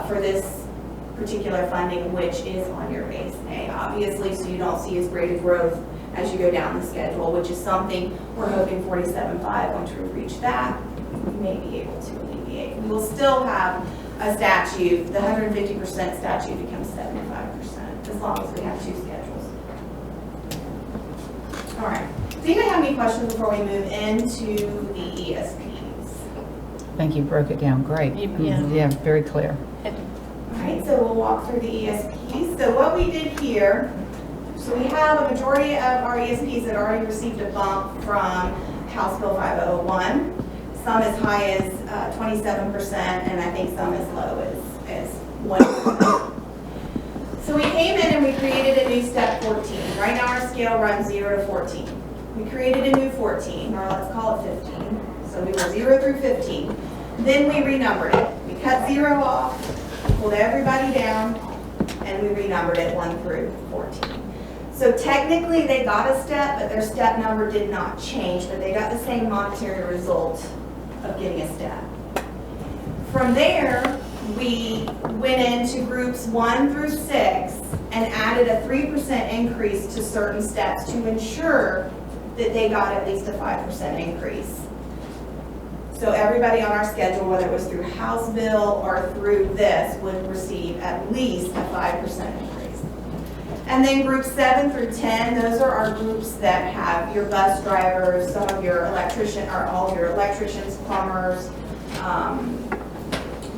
for this particular funding, which is on your base pay, obviously, so you don't see as great a growth as you go down the schedule, which is something we're hoping 47.5, once we reach that, we may be able to alleviate. We will still have a statute, the 150% statute becomes 75%, as long as we have 2 schedules. All right. Do you have any questions before we move into the ESPs? I think you broke it down great. Yeah, very clear. All right, so we'll walk through the ESPs. So what we did here, so we have a majority of our ESPs that already received a bump from House Bill 5001. Some as high as 27%, and I think some as low as 1%. So we came in and we created a new step 14. Right now our scale runs 0 to 14. We created a new 14, or let's call it 15. So we were 0 through 15. Then we renumbered it. We cut 0 off, pulled everybody down, and we renumbered it 1 through 14. So technically they got a step, but their step number did not change, but they got the same monetary result of getting a step. From there, we went into groups 1 through 6 and added a 3% increase to certain steps to ensure that they got at least a 5% increase. So everybody on our schedule, whether it was through House Bill or through this, would receive at least a 5% increase. And then groups 7 through 10, those are our groups that have your bus drivers, some of your electrician, or all your electricians, plumbers,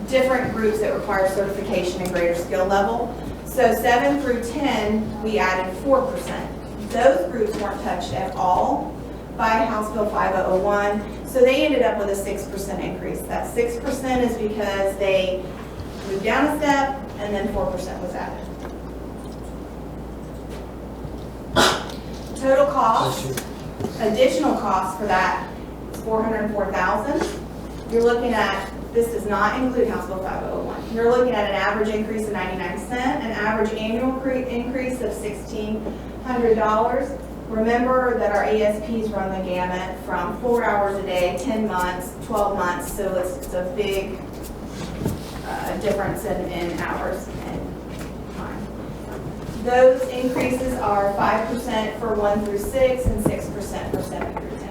different groups that require certification and greater skill level. So 7 through 10, we added 4%. Those groups weren't touched at all by House Bill 5001, so they ended up with a 6% increase. That 6% is because they moved down a step and then 4% was added. Total cost, additional cost for that is $404,000. You're looking at, this does not include House Bill 5001. You're looking at an average increase of 99 cents, an average annual increase of $1,600. Remember that our ESPs run the gamut from 4 hours a day, 10 months, 12 months, so it's a big difference in hours and time. Those increases are 5% for 1 through 6 and 6% for 7 through 10.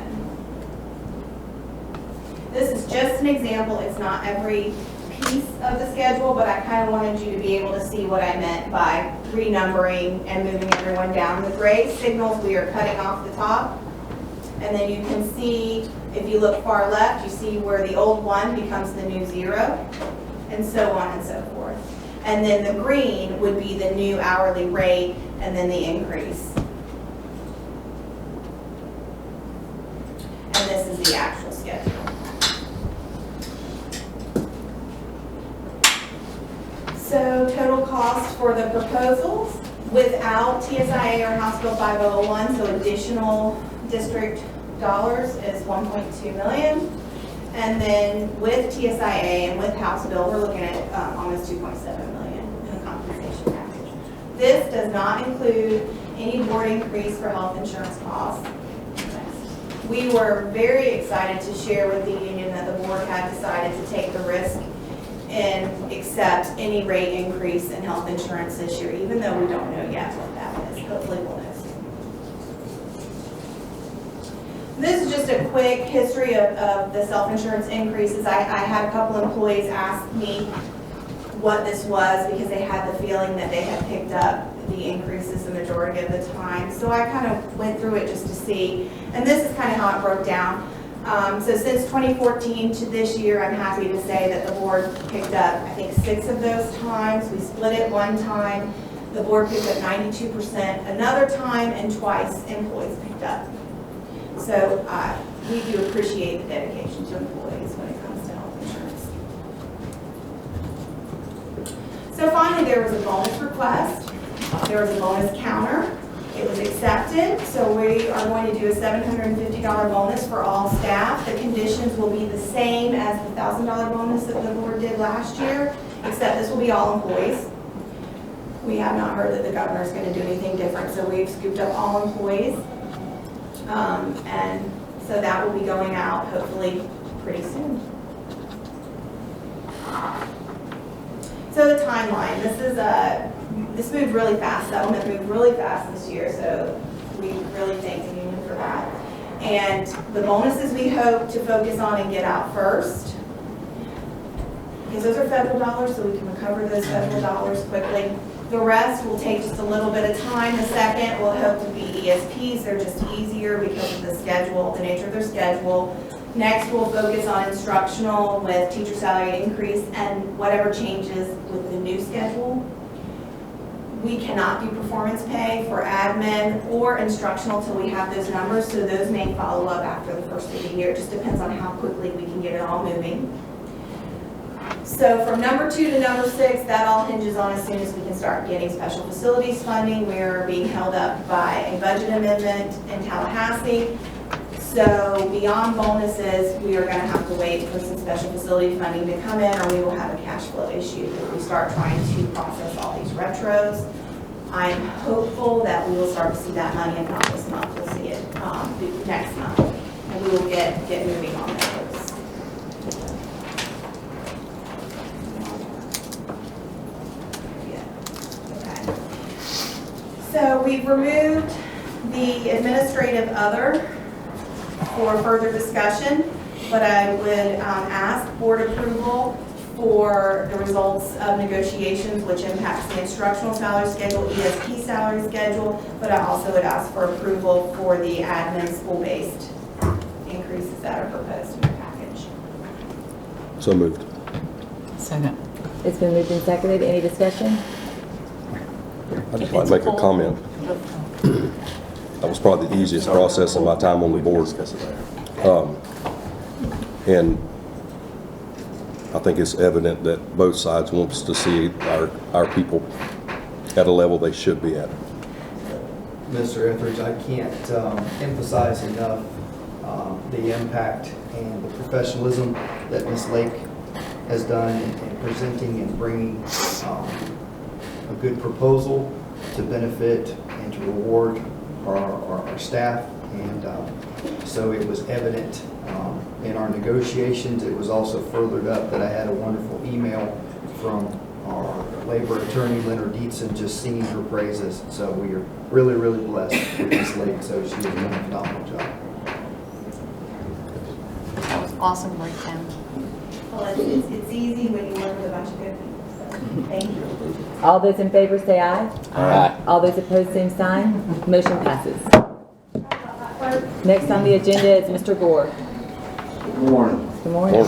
This is just an example. It's not every piece of the schedule, but I kind of wanted you to be able to see what I meant by renumbering and moving everyone down. The gray signals we are cutting off the top, and then you can see, if you look far left, you see where the old 1 becomes the new 0, and so on and so forth. And then the green would be the new hourly rate, and then the increase. And this is the actual schedule. So total cost for the proposals without TSIA or House Bill 5001, so additional district dollars is $1.2 million. And then with TSIA and with House Bill, we're looking at almost $2.7 million in a compensation package. This does not include any board increase for health insurance costs. We were very excited to share with the union that the board had decided to take the risk and accept any rate increase in health insurance this year, even though we don't know yet what that is. Hopefully we'll know soon. This is just a quick history of the self-insurance increases. I had a couple employees ask me what this was because they had the feeling that they had picked up the increases the majority of the time. So I kind of went through it just to see, and this is kind of how it broke down. So since 2014 to this year, I'm happy to say that the board picked up, I think, 6 of those times. We split it one time. The board picked up 92% another time, and twice employees picked up. So we do appreciate the dedication to employees when it comes to health insurance. So finally, there was a bonus request. There was a bonus counter. It was accepted, so we are going to do a $750 bonus for all staff. The conditions will be the same as the $1,000 bonus that the board did last year, except this will be all employees. We have not heard that the governor is going to do anything different, so we've scooped up all employees. And so that will be going out hopefully pretty soon. So the timeline, this moved really fast. Settlement moved really fast this year, so we really thank the union for that. And the bonuses we hope to focus on and get out first, because those are federal dollars, so we can recover those federal dollars quickly. The rest will take just a little bit of time. The second will hope to be ESPs. They're just easier because of the schedule, the nature of their schedule. Next, we'll focus on instructional with teacher salary increase and whatever changes with the new schedule. We cannot do performance pay for admin or instructional till we have those numbers, so those may follow up after the first of the year. It just depends on how quickly we can get it all moving. So from number 2 to number 6, that all hinges on as soon as we can start getting special facilities funding. We're being held up by a budget amendment in Tallahassee. So beyond bonuses, we are going to have to wait for some special facility funding to come in, or we will have a cash flow issue if we start trying to process all these retros. I'm hopeful that we will start to see that money, if not this month, we'll see it next month, and we will get moving on those. Okay. So we've removed the administrative other for further discussion, but I would ask board approval for the results of negotiations, which impacts the instructional salary schedule, ESP salary schedule, but I also would ask for approval for the admin school-based increases that are proposed in the package. So moved. Second. It's been moved and seconded. Any discussion? I'd just like to make a comment. That was probably the easiest process in my time on the board. And I think it's evident that both sides wants to see our people at a level they should be at. Mr. Etheridge, I can't emphasize enough the impact and the professionalism that Ms. Lake has done in presenting and bringing a good proposal to benefit and to reward our staff. And so it was evident in our negotiations. It was also furthered up that I had a wonderful email from our labor attorney, Leonard Dietzen, just singing her praises. So we are really, really blessed with Ms. Lake. So she has done a phenomenal job. That was awesome breakdown. Well, it's easy when you work with a bunch of good people, so thank you. All those in favor say aye. Aye. All those opposed, same sign. Motion passes. Next on the agenda is Mr. Gore. Good morning. Good morning.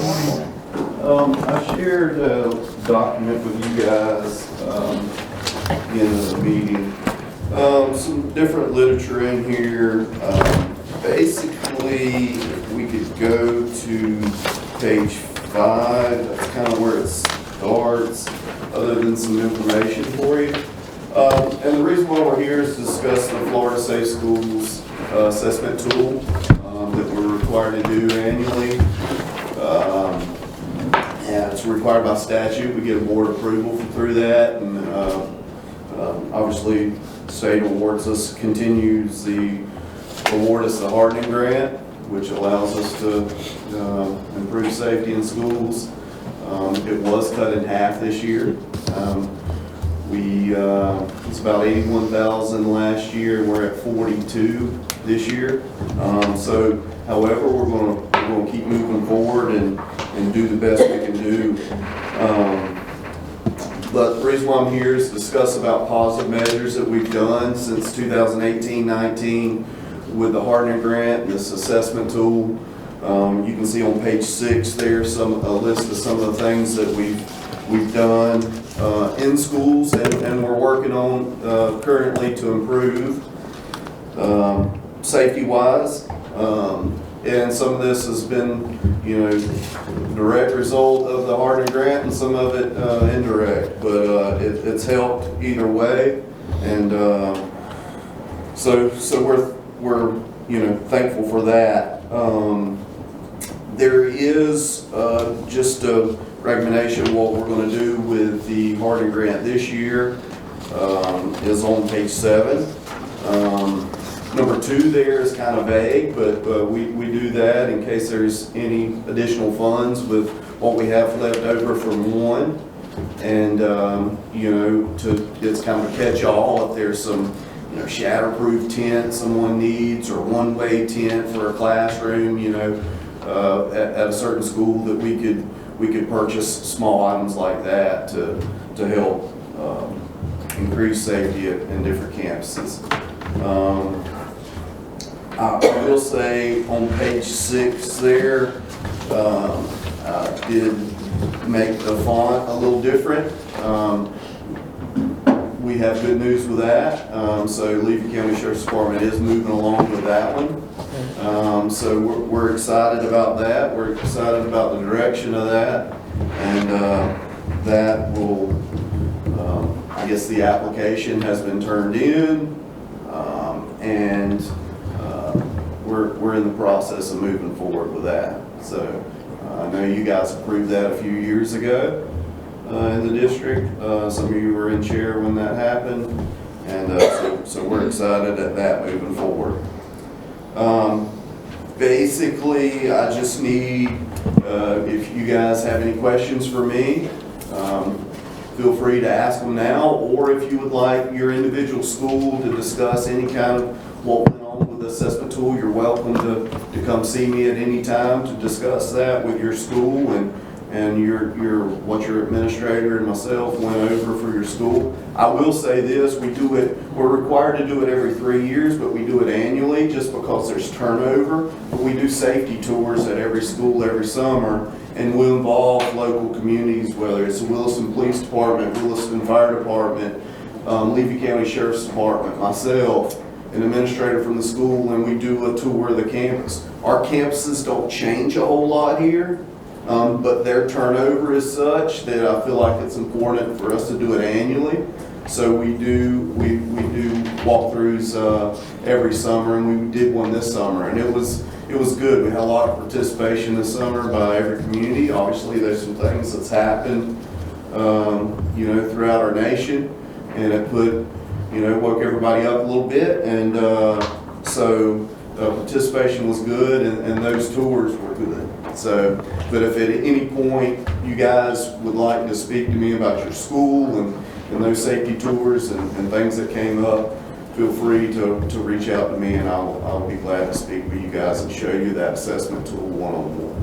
I shared a document with you guys in the meeting. Some different literature in here. Basically, if we could go to page 5, that's kind of where it starts, other than some information for you. And the reason why we're here is to discuss the Florida Safe Schools assessment tool that we're required to do annually. And it's required by statute. We get board approval through that, and obviously state awards us, continues the award us the hardening grant, which allows us to improve safety in schools. It was cut in half this year. It's about 81,000 last year, and we're at 42 this year. So, however, we're going to keep moving forward and do the best we can do. But the reason why I'm here is to discuss about positive measures that we've done since 2018-19 with the hardening grant and this assessment tool. You can see on page 6 there a list of some of the things that we've done in schools and we're working on currently to improve safety-wise. And some of this has been, direct result of the hardening grant, and some of it indirect. But it's helped either way, and so we're thankful for that. There is just a recommendation of what we're going to do with the hardening grant this year is on page 7. Number 2 there is kind of vague, but we do that in case there's any additional funds with what we have left over from 1. And, it's kind of a catch-all if there's some, shatterproof tent someone needs, or one-way tent for a classroom, at a certain school, that we could purchase small items like that to help increase safety in different campuses. I will say on page 6 there, I did make the font a little different. We have good news with that. So Levy County Sheriff's Department is moving along with that one. So we're excited about that. We're excited about the direction of that. And that will, I guess the application has been turned in. And we're in the process of moving forward with that. So I know you guys approved that a few years ago in the district. Some of you were in chair when that happened, and so we're excited at that moving forward. Basically, I just need, if you guys have any questions for me, feel free to ask them now, or if you would like your individual school to discuss any kind of what went on with the assessment tool, you're welcome to come see me at any time to discuss that with your school and and what your administrator and myself went over for your school. I will say this, we're required to do it every 3 years, but we do it annually just because there's turnover. But we do safety tours at every school every summer, and we'll involve local communities, whether it's the Williston Police Department, Williston Fire Department, Levy County Sheriff's Department, myself, an administrator from the school, and we do a tour of the campus. Our campuses don't change a whole lot here, but their turnover is such that I feel like it's important for us to do it annually. So we do walkthroughs every summer, and we did one this summer, and it was good. We had a lot of participation this summer by every community. Obviously, there's some things that's happened, throughout our nation, and it woke everybody up a little bit, and so participation was good, and those tours were good. So, but if at any point you guys would like to speak to me about your school and those safety tours and things that came up, feel free to reach out to me, and I'll be glad to speak with you guys and show you that assessment tool one-on-one.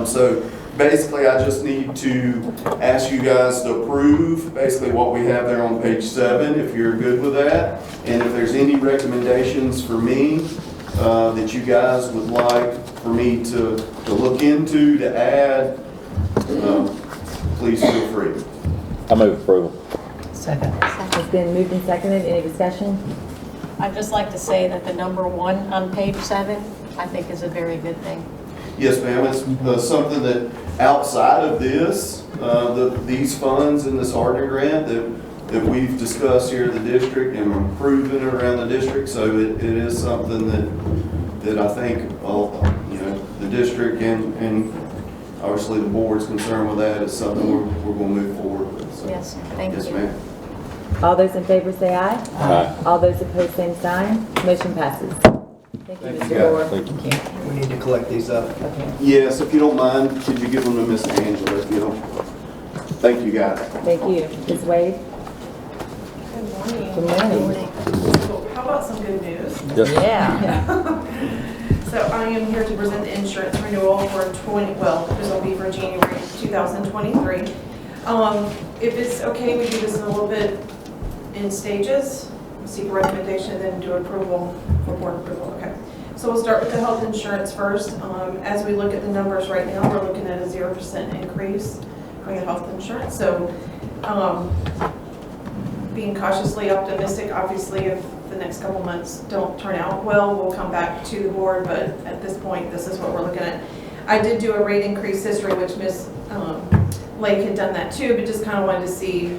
So basically, I just need to ask you guys to approve basically what we have there on page 7, if you're good with that. And if there's any recommendations for me that you guys would like for me to look into, to add, please feel free. I move approval. Second. It's been moved and seconded. Any discussion? I'd just like to say that the number 1 on page 7, I think is a very good thing. Yes, ma'am. It's something that outside of this, these funds in this Hardin grant that we've discussed here at the district and improving it around the district. So it is something that I think the district and obviously the board's concerned with that. It's something we're going to move forward with. So. Yes, thank you. Yes, ma'am. All those in favor say aye. Aye. All those opposed, same sign. Motion passes. Thank you, Mr. Moore. Thank you. We need to collect these up. Okay. Yes, if you don't mind, could you give them to Miss Angela? If you don't. Thank you, guys. Thank you. Ms. Wade? Good morning. How about some good news? Yes. Yeah. So I am here to present the insurance renewal for this will be for January 2023. If it's okay, we do this a little bit in stages, seek a recommendation, then do approval for board approval. Okay. So we'll start with the health insurance first. As we look at the numbers right now, we're looking at a 0% increase for the health insurance. So being cautiously optimistic, obviously if the next couple months don't turn out well, we'll come back to the board, but at this point, this is what we're looking at. I did do a rate increase history, which Ms. Lake had done that too, but just kind of wanted to see,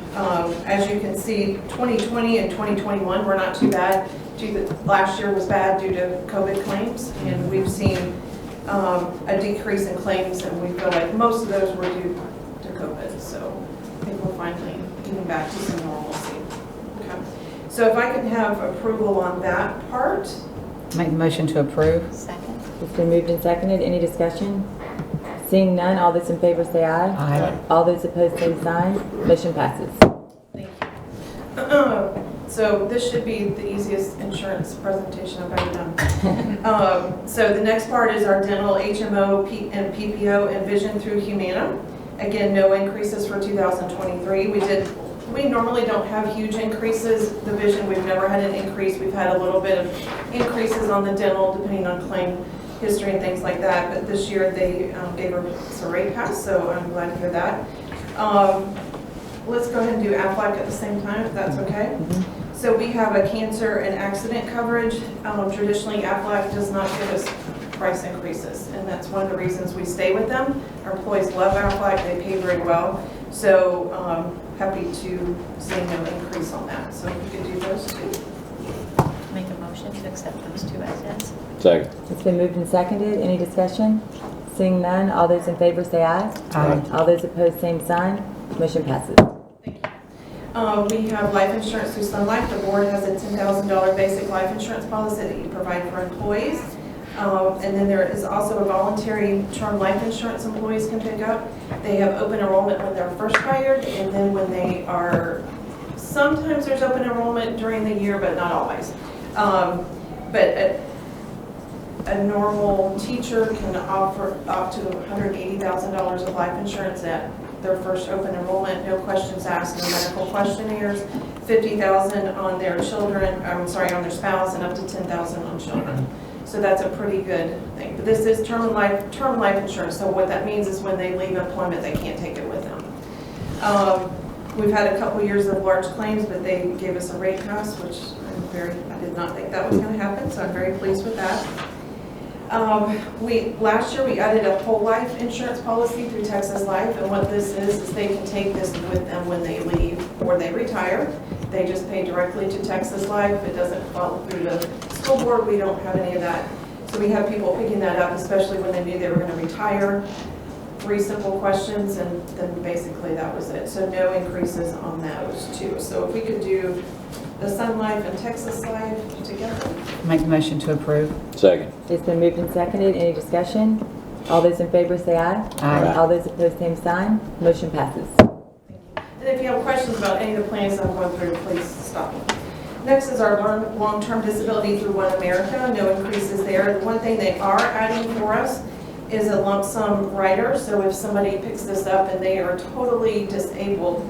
as you can see, 2020 and 2021 were not too bad. Last year was bad due to COVID claims, and we've seen a decrease in claims, and we feel like most of those were due to COVID. So I think we're finally getting back to some normalcy. Okay. So if I can have approval on that part. Make a motion to approve. Second. It's been moved and seconded. Any discussion? Seeing none, all those in favor say aye. Aye. All those opposed, same sign. Motion passes. Thank you. So this should be the easiest insurance presentation I've ever done. So the next part is our dental HMO and PPO Envision through Humana. Again, no increases for 2023. We normally don't have huge increases. The vision, we've never had an increase. We've had a little bit of increases on the dental depending on claim history and things like that, but this year they gave us a rate pass, so I'm glad to hear that. Let's go ahead and do Aflac at the same time, if that's okay. So we have a cancer and accident coverage. Traditionally, Aflac does not give us price increases, and that's one of the reasons we stay with them. Our employees love Aflac, they pay very well, so happy to see no increase on that. So if we could do those two. Make a motion to accept those two as is. Second. It's been moved and seconded. Any discussion? Seeing none, all those in favor say aye. Aye. All those opposed, same sign. Motion passes. We have life insurance through Sun Life. The board has a $10,000 basic life insurance policy that you provide for employees. And then there is also a voluntary term life insurance employees can pick up. They have open enrollment when they're first hired, and then when they are, sometimes there's open enrollment during the year, but not always. a normal teacher can offer up to $180,000 of life insurance at their first open enrollment, no questions asked, no medical questionnaires, $50,000 on their children, on their spouse, and up to $10,000 on children. So that's a pretty good thing. But this is term life insurance. So what that means is when they leave employment, they can't take it with them. We've had a couple years of large claims, but they gave us a rate pass, which I did not think that was going to happen, so I'm very pleased with that. Last year we added a whole life insurance policy through Texas Life, and what this is they can take this with them when they leave or they retire. They just pay directly to Texas Life. It doesn't follow through the school board. We don't have any of that. So we have people picking that up, especially when they knew they were going to retire. 3 simple questions, and then basically that was it. So no increases on those two. So if we could do the Sun Life and Texas Life together. Make the motion to approve. Second. It's been moved and seconded. Any discussion? All those in favor say aye. Aye. All those opposed, same sign. Motion passes. And if you have questions about any of the plans I'm going through, please stop me. Next is our long-term disability through One America. No increases there. The one thing they are adding for us is a lump sum rider. So if somebody picks this up and they are totally disabled,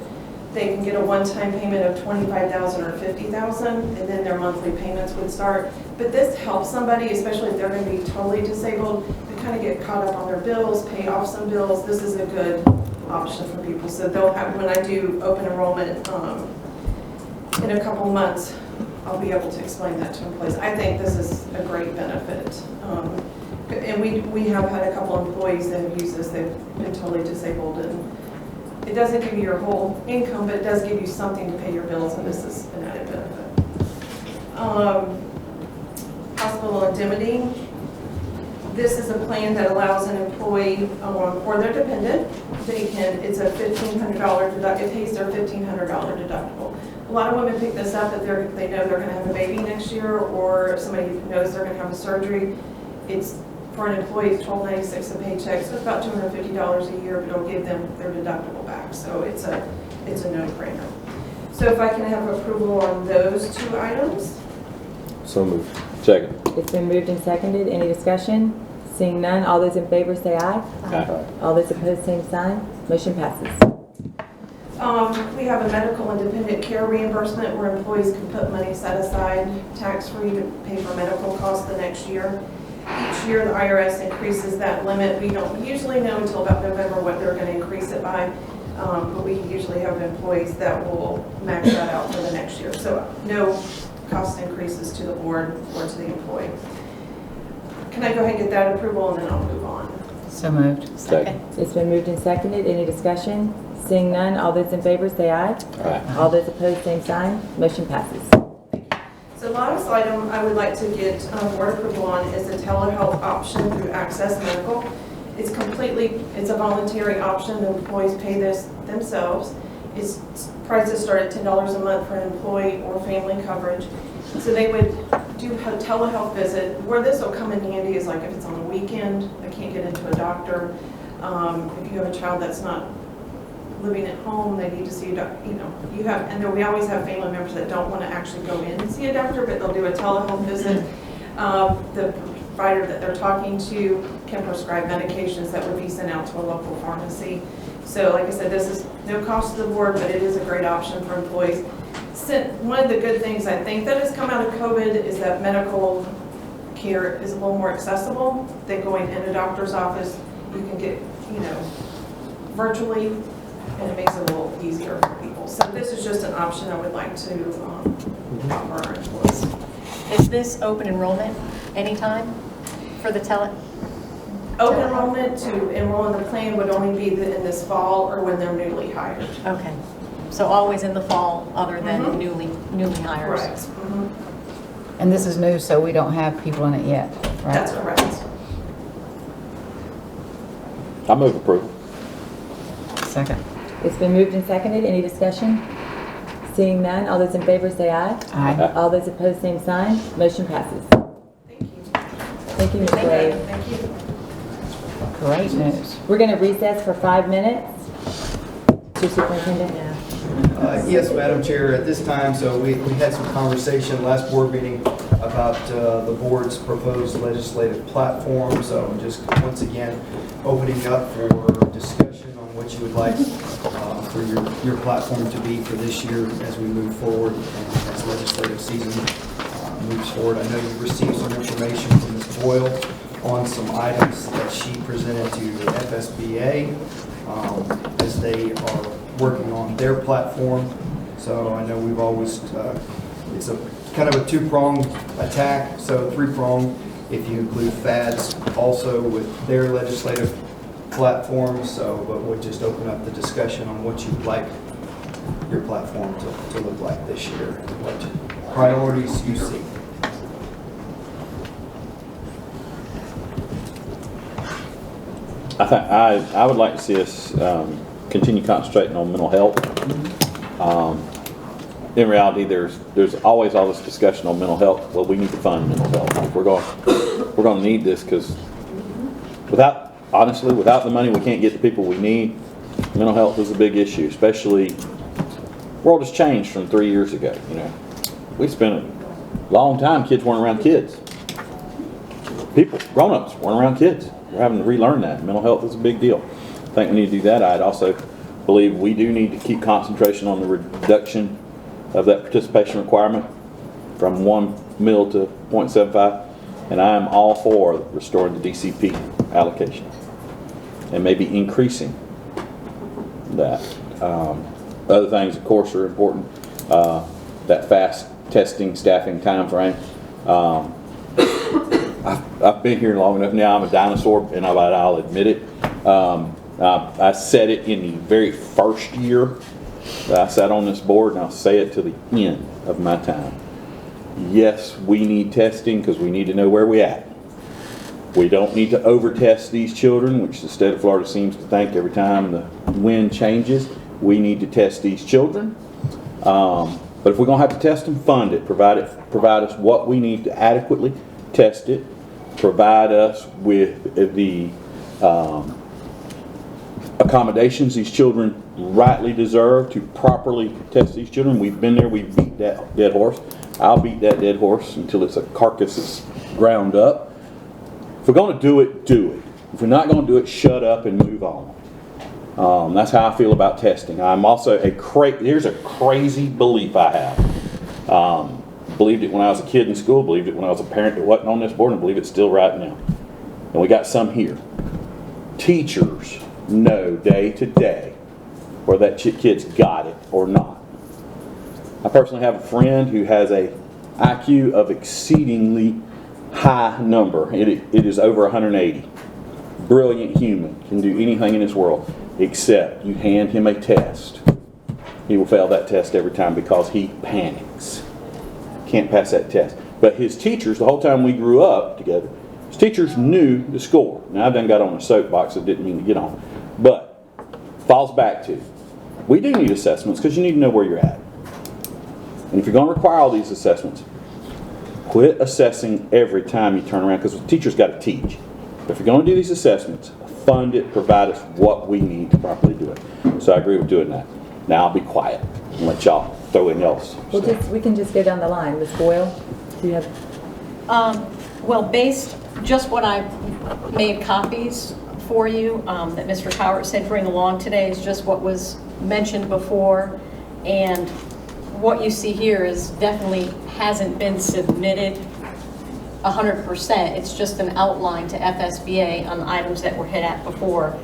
they can get a one-time payment of $25,000 or $50,000, and then their monthly payments would start. But this helps somebody, especially if they're going to be totally disabled, to kind of get caught up on their bills, pay off some bills. This is a good option for people. So they'll have, when I do open enrollment in a couple months, I'll be able to explain that to employees. I think this is a great benefit. And we have had a couple employees that have used this. They've been totally disabled, and it doesn't give you your whole income, but it does give you something to pay your bills, and this is an added benefit. Hospital indemnity. This is a plan that allows an employee or their dependent, it's a $1,500 deductible, it pays their $1,500 deductible. A lot of women pick this up if they know they're going to have a baby next year, or if somebody knows they're going to have a surgery. It's for an employee, it's $12.96 a paycheck, so it's about $250 a year, but it'll give them their deductible back. So it's a no-brainer. So if I can have approval on those 2 items. So moved. Second. It's been moved and seconded. Any discussion? Seeing none, all those in favor say aye. Aye. All those opposed, same sign. Motion passes. We have a medical independent care reimbursement where employees can put money set aside tax-free to pay for medical costs the next year. Each year the IRS increases that limit. We don't usually know until about November what they're going to increase it by, but we usually have employees that will max that out for the next year. So no cost increases to the board or to the employee. Can I go ahead and get that approval, and then I'll move on? So moved. Second. It's been moved and seconded. Any discussion? Seeing none, all those in favor say aye. Aye. All those opposed, same sign. Motion passes. So the last item I would like to get board approval on is the telehealth option through Access Medical. It's a voluntary option. The employees pay this themselves. Its prices start at $10 a month for an employee or family coverage. So they would do a telehealth visit. Where this will come in handy is like if it's on a weekend, I can't get into a doctor. If you have a child that's not living at home, they need to see a doctor, and then we always have family members that don't want to actually go in and see a doctor, but they'll do a telehealth visit. The provider that they're talking to can prescribe medications that would be sent out to a local pharmacy. So like I said, this is no cost to the board, but it is a great option for employees. One of the good things I think that has come out of COVID is that medical care is a little more accessible than going in a doctor's office. You can get, virtually, and it makes it a little easier for people. So this is just an option I would like to offer our employees. Is this open enrollment anytime for the Open enrollment to enroll in the plan would only be in this fall or when they're newly hired. Okay. So always in the fall other than newly hires. Correct. And this is new, so we don't have people in it yet, right? That's correct. I move approval. Second. It's been moved and seconded. Any discussion? Seeing none, all those in favor say aye. Aye. All those opposed, same sign. Motion passes. Thank you. Thank you, Ms. Wade. Thank you. Great news. We're going to recess for 5 minutes. Chief Superintendent? Yes, Madam Chair, at this time, so we had some conversation last board meeting about the board's proposed legislative platform. So I'm just once again opening up for discussion on what you would like for your platform to be for this year as we move forward and as legislative season moves forward. I know you've received some information from Ms. Boyle on some items that she presented to the FSBA as they are working on their platform. So I know we've always, it's a kind of a two-pronged attack, so three-pronged if you include FADS also with their legislative platform. So, but we'll just open up the discussion on what you'd like your platform to look like this year, what priorities you see. I would like to see us continue concentrating on mental health. In reality, there's always all this discussion on mental health. Well, we need to fund mental health. We're going to need this because without the money, we can't get the people we need. Mental health is a big issue, especially the world has changed from 3 years ago. You know, we spent a long time, kids weren't around kids. People, grown-ups weren't around kids. We're having to relearn that. Mental health is a big deal. I think we need to do that. I'd also believe we do need to keep concentration on the reduction of that participation requirement from 1 mil to 0.75. And I am all for restoring the DCP allocation and maybe increasing that. Other things, of course, are important. That fast testing staffing time frame. I've been here long enough now. I'm a dinosaur, and I'll admit it. I said it in the very first year that I sat on this board, and I'll say it to the end of my time. Yes, we need testing because we need to know where we're at. We don't need to over-test these children, which the state of Florida seems to think every time the wind changes. We need to test these children. But if we're going to have to test them, fund it. Provide us what we need to adequately test it. Provide us with the accommodations these children rightly deserve to properly test these children. We've been there. We've beat that dead horse. I'll beat that dead horse until it's a carcass is ground up. If we're going to do it, do it. If we're not going to do it, shut up and move on. That's how I feel about testing. I'm also here's a crazy belief I have. Believed it when I was a kid in school, believed it when I was a parent that wasn't on this board, and believe it still right now. And we got some here. Teachers know day to day whether that kid's got it or not. I personally have a friend who has a IQ of exceedingly high number. It is over 180. Brilliant human, can do anything in this world, except you hand him a test. He will fail that test every time because he panics. Can't pass that test. But his teachers, the whole time we grew up together, his teachers knew the score. Now, I done got on a soapbox I didn't mean to get on. But, falls back to, we do need assessments because you need to know where you're at. And if you're going to require all these assessments, quit assessing every time you turn around because the teacher's got to teach. But if you're going to do these assessments, fund it, provide us what we need to properly do it. So I agree with doing that. Now I'll be quiet and let y'all throw in else. We can just go down the line. Ms. Boyle, do you have? Well, based just what I made copies for you that Mr. Howard said bring along today is just what was mentioned before, and what you see here is definitely hasn't been submitted 100%. It's just an outline to FSBA on the items that were hit at before.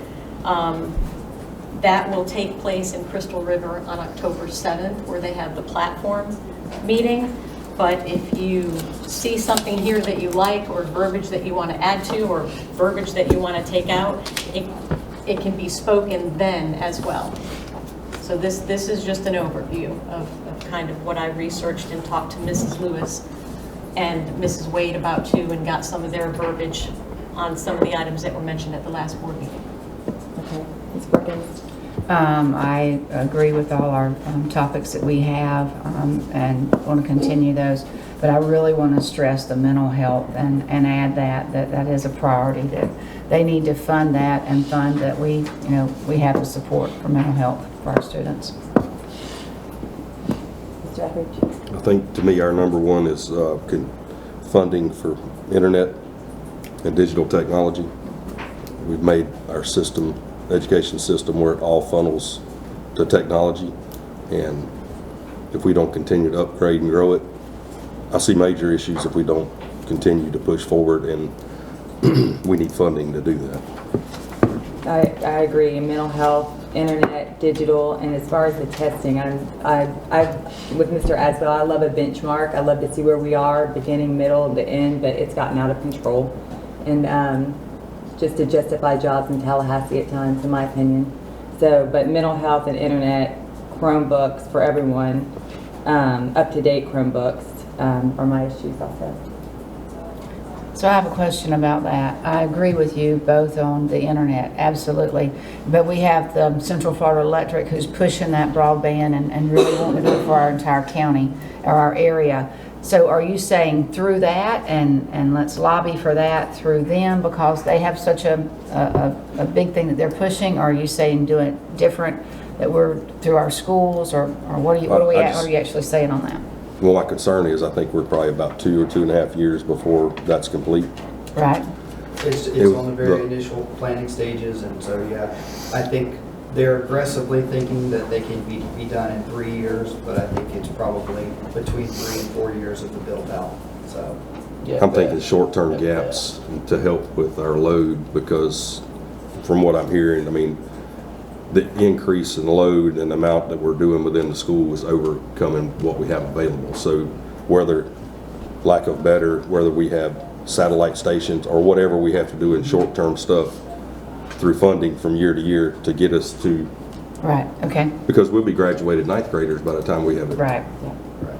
That will take place in Crystal River on October 7th, where they have the platform meeting. But if you see something here that you like, or verbiage that you want to add to, or verbiage that you want to take out, it can be spoken then as well. So this is just an overview of kind of what I researched and talked to Mrs. Lewis and Mrs. Wade about too, and got some of their verbiage on some of the items that were mentioned at the last board meeting. Okay, Ms. Perkins. I agree with all our topics that we have and want to continue those. But I really want to stress the mental health and add that is a priority. That they need to fund that and fund that we have the support for mental health for our students. Mr. Etheridge. I think to me our number one is funding for internet and digital technology. We've made our system, education system, where it all funnels to technology, and if we don't continue to upgrade and grow it, I see major issues if we don't continue to push forward, and we need funding to do that. I agree. Mental health, internet, digital, and as far as the testing, I with Mr. Aswell, I love a benchmark. I love to see where we are, beginning, middle, the end, but it's gotten out of control. And just to justify jobs in Tallahassee at times, in my opinion. So, but mental health and internet, Chromebooks for everyone, up-to-date Chromebooks are my issues also. So I have a question about that. I agree with you both on the internet, absolutely. But we have the Central Florida Electric who's pushing that broadband and really wanting to do it for our entire county or our area. So are you saying through that and let's lobby for that through them because they have such a big thing that they're pushing? Or are you saying do it different, that we're through our schools, or what are you actually saying on that? Well, my concern is I think we're probably about 2 or 2.5 years before that's complete. Right. It's on the very initial planning stages, and so, yeah, I think they're aggressively thinking that they can be done in 3 years, but I think it's probably between 3 and 4 years of the build out, so. Yeah, I'm thinking short-term gaps to help with our load, because from what I'm hearing, I mean, the increase in load and the amount that we're doing within the school is overcoming what we have available. So whether, lack of better, whether we have satellite stations or whatever we have to do in short-term stuff through funding from year to year to get us to. Right, okay. Because we'll be graduated 9th graders by the time we have it. Right,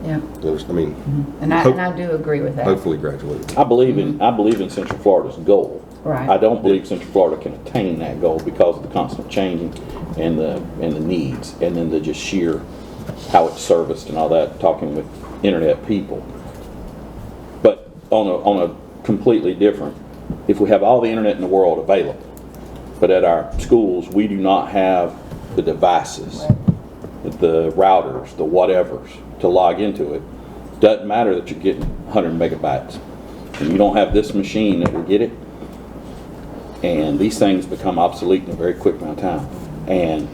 yeah. I mean. And I do agree with that. Hopefully graduated. I believe in Central Florida's goal. Right. I don't believe Central Florida can attain that goal because of the constant changing and the needs, and then the just sheer how it's serviced and all that, talking with internet people. But on a completely different, if we have all the internet in the world available, but at our schools we do not have the devices, the routers, the whatevers to log into it, doesn't matter that you're getting 100 megabytes. And you don't have this machine that will get it, and these things become obsolete in a very quick amount of time. And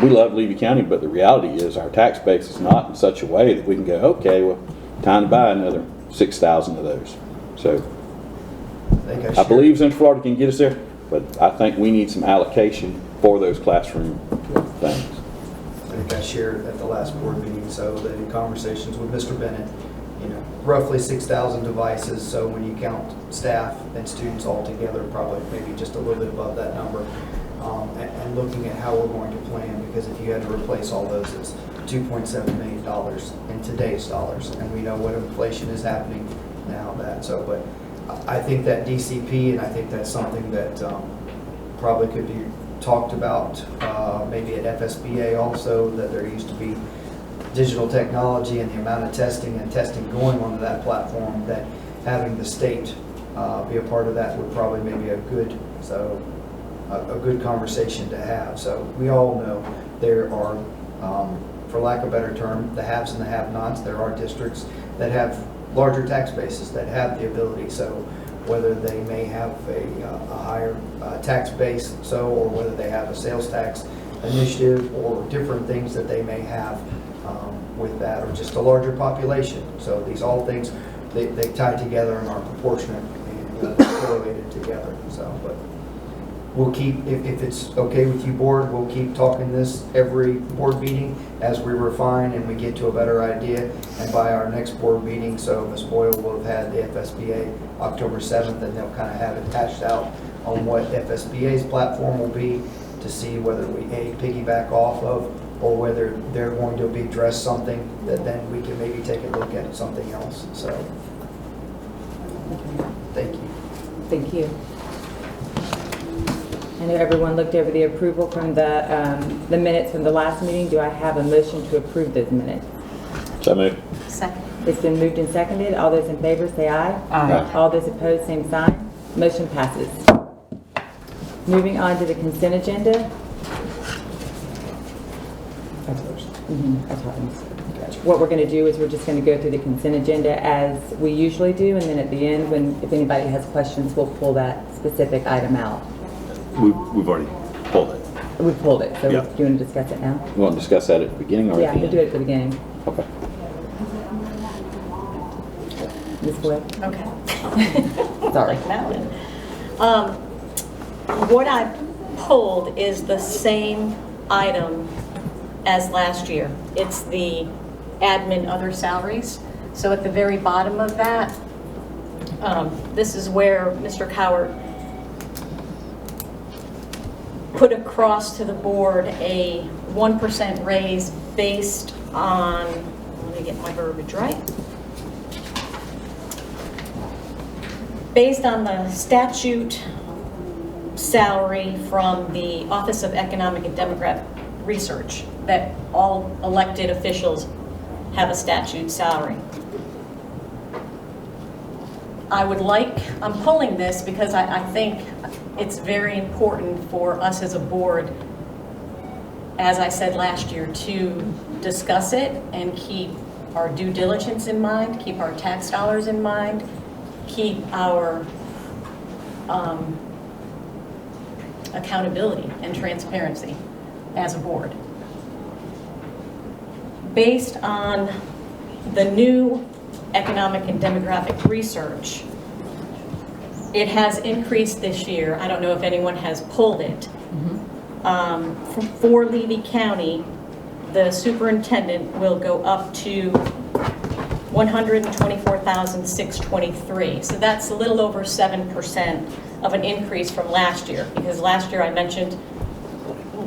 we love Levy County, but the reality is our tax base is not in such a way that we can go, okay, well, time to buy another 6,000 of those. So I believe Central Florida can get us there, but I think we need some allocation for those classroom things. I think I shared at the last board meeting, so that in conversations with Mr. Bennett, roughly 6,000 devices, so when you count staff and students all together, probably maybe just a little bit above that number, and looking at how we're going to plan, because if you had to replace all those, it's $2.7 million in today's dollars, and we know what inflation is happening now. But I think that DCP, and I think that's something that probably could be talked about maybe at FSBA also, that there used to be digital technology and the amount of testing going onto that platform, that having the state be a part of that would probably maybe a good conversation to have. So we all know there are, for lack of a better term, the haves and the have-nots. There are districts that have larger tax bases that have the ability. So whether they may have a higher tax base, or whether they have a sales tax initiative or different things that they may have with that, or just a larger population. So these all things, they tie together and are proportionate and correlated together. So, but we'll keep, if it's okay with you, board, we'll keep talking this every board meeting as we refine and we get to a better idea. And by our next board meeting, so Ms. Boyle will have had the FSBA October 7th, and they'll kind of have it hashed out on what FSBA's platform will be, to see whether we piggyback off of, or whether they're going to be address something that then we can maybe take a look at something else. So, thank you. Thank you. I know everyone looked over the approval from the minutes from the last meeting. Do I have a motion to approve those minutes? So moved. Second. It's been moved and seconded. All those in favor say aye. Aye. All those opposed, same sign. Motion passes. Moving on to the consent agenda. what we're going to do is we're just going to go through the consent agenda as we usually do, and then at the end, if anybody has questions, we'll pull that specific item out. We've already pulled it. We pulled it, so Yeah. do you want to discuss it now? You want to discuss that at the beginning or Yeah, at the we'll end? do it at the beginning. Okay. Ms. Boyle? Okay. Sorry. Like Madeline. What I pulled is the same item as last year. It's the admin other salaries. So at the very bottom of that, this is where Mr. Cowart put across to the board a 1% raise based on, let me get my verbiage right. Based on the statute salary from the Office of Economic and Demographic Research, that all elected officials have a statute salary. I'm pulling this because I think it's very important for us as a board, as I said last year, to discuss it and keep our due diligence in mind, keep our tax dollars in mind, keep our accountability and transparency as a board. Based on the new economic and demographic research, it has increased this year. I don't know if anyone has pulled it. For Levy County, the superintendent will go up to $124,623. So that's a little over 7% of an increase from last year, because last year I mentioned,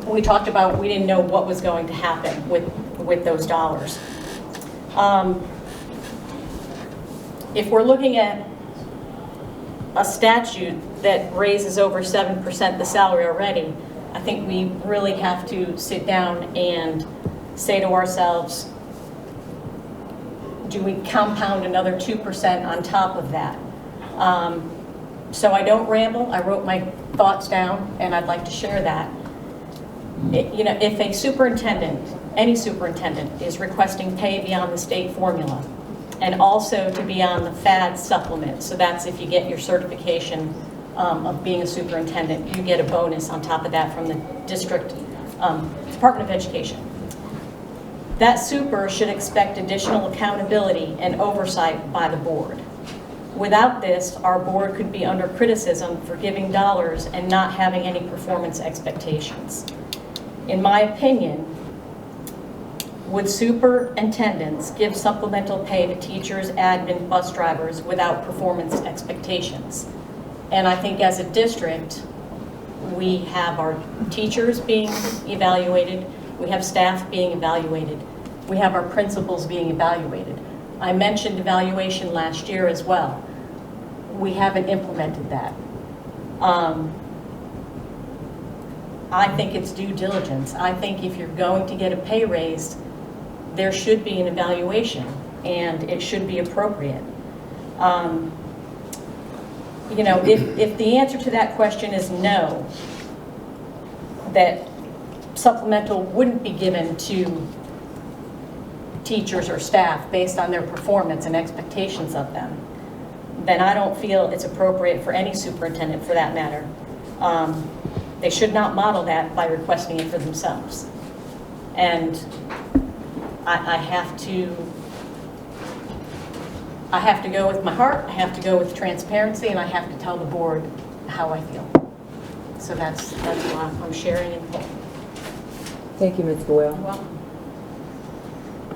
we talked about we didn't know what was going to happen with those dollars. If we're looking at a statute that raises over 7% the salary already, I think we really have to sit down and say to ourselves, do we compound another 2% on top of that? So I don't ramble. I wrote my thoughts down, and I'd like to share that. If a superintendent, any superintendent, is requesting pay beyond the state formula, and also to be on the FAD supplement, so that's if you get your certification of being a superintendent, you get a bonus on top of that from the district Department of Education. That super should expect additional accountability and oversight by the board. Without this, our board could be under criticism for giving dollars and not having any performance expectations. In my opinion, would superintendents give supplemental pay to teachers, admin, bus drivers without performance expectations? And I think as a district, we have our teachers being evaluated, we have staff being evaluated, we have our principals being evaluated. I mentioned evaluation last year as well. We haven't implemented that. I think it's due diligence. I think if you're going to get a pay raise, there should be an evaluation, and it should be appropriate. If the answer to that question is no, that supplemental wouldn't be given to teachers or staff based on their performance and expectations of them, then I don't feel it's appropriate for any superintendent for that matter. They should not model that by requesting it for themselves. And I have to go with my heart, I have to go with transparency, and I have to tell the board how I feel. So that's why I'm sharing and pulling. Thank you, Ms. Boyle. You're welcome.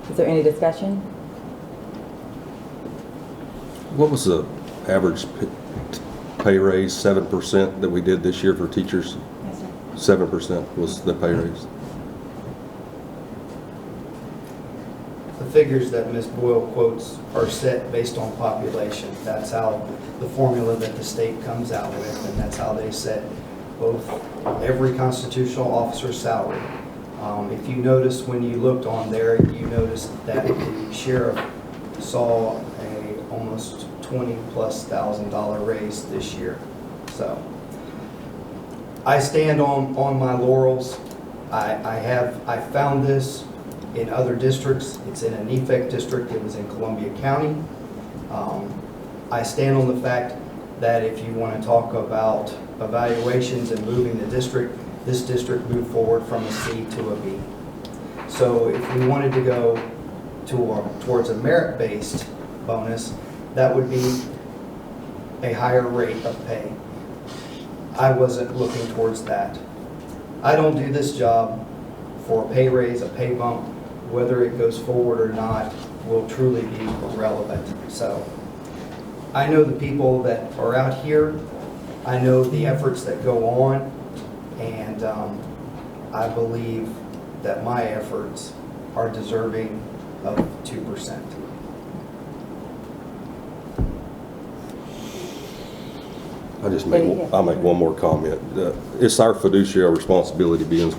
Is there any discussion? What was the average pay raise, 7% that we did this year for teachers? Yes, sir. 7% was the pay raise. The figures that Ms. Boyle quotes are set based on population. That's how the formula that the state comes out with, and that's how they set both every constitutional officer's salary. If you notice when you looked on there, you noticed that the sheriff saw a almost $20,000+ raise this year. So I stand on my laurels. I found this in other districts. It's in an effect district. It was in Columbia County. I stand on the fact that if you want to talk about evaluations and moving the district, this district moved forward from a C to a B. So if we wanted to go towards a merit-based bonus, that would be a higher rate of pay. I wasn't looking towards that. I don't do this job for a pay raise, a pay bump. Whether it goes forward or not will truly be irrelevant. So I know the people that are out here. I know the efforts that go on, and I believe that my efforts are deserving of 2%. I'll make one more comment. It's our fiduciary responsibility, being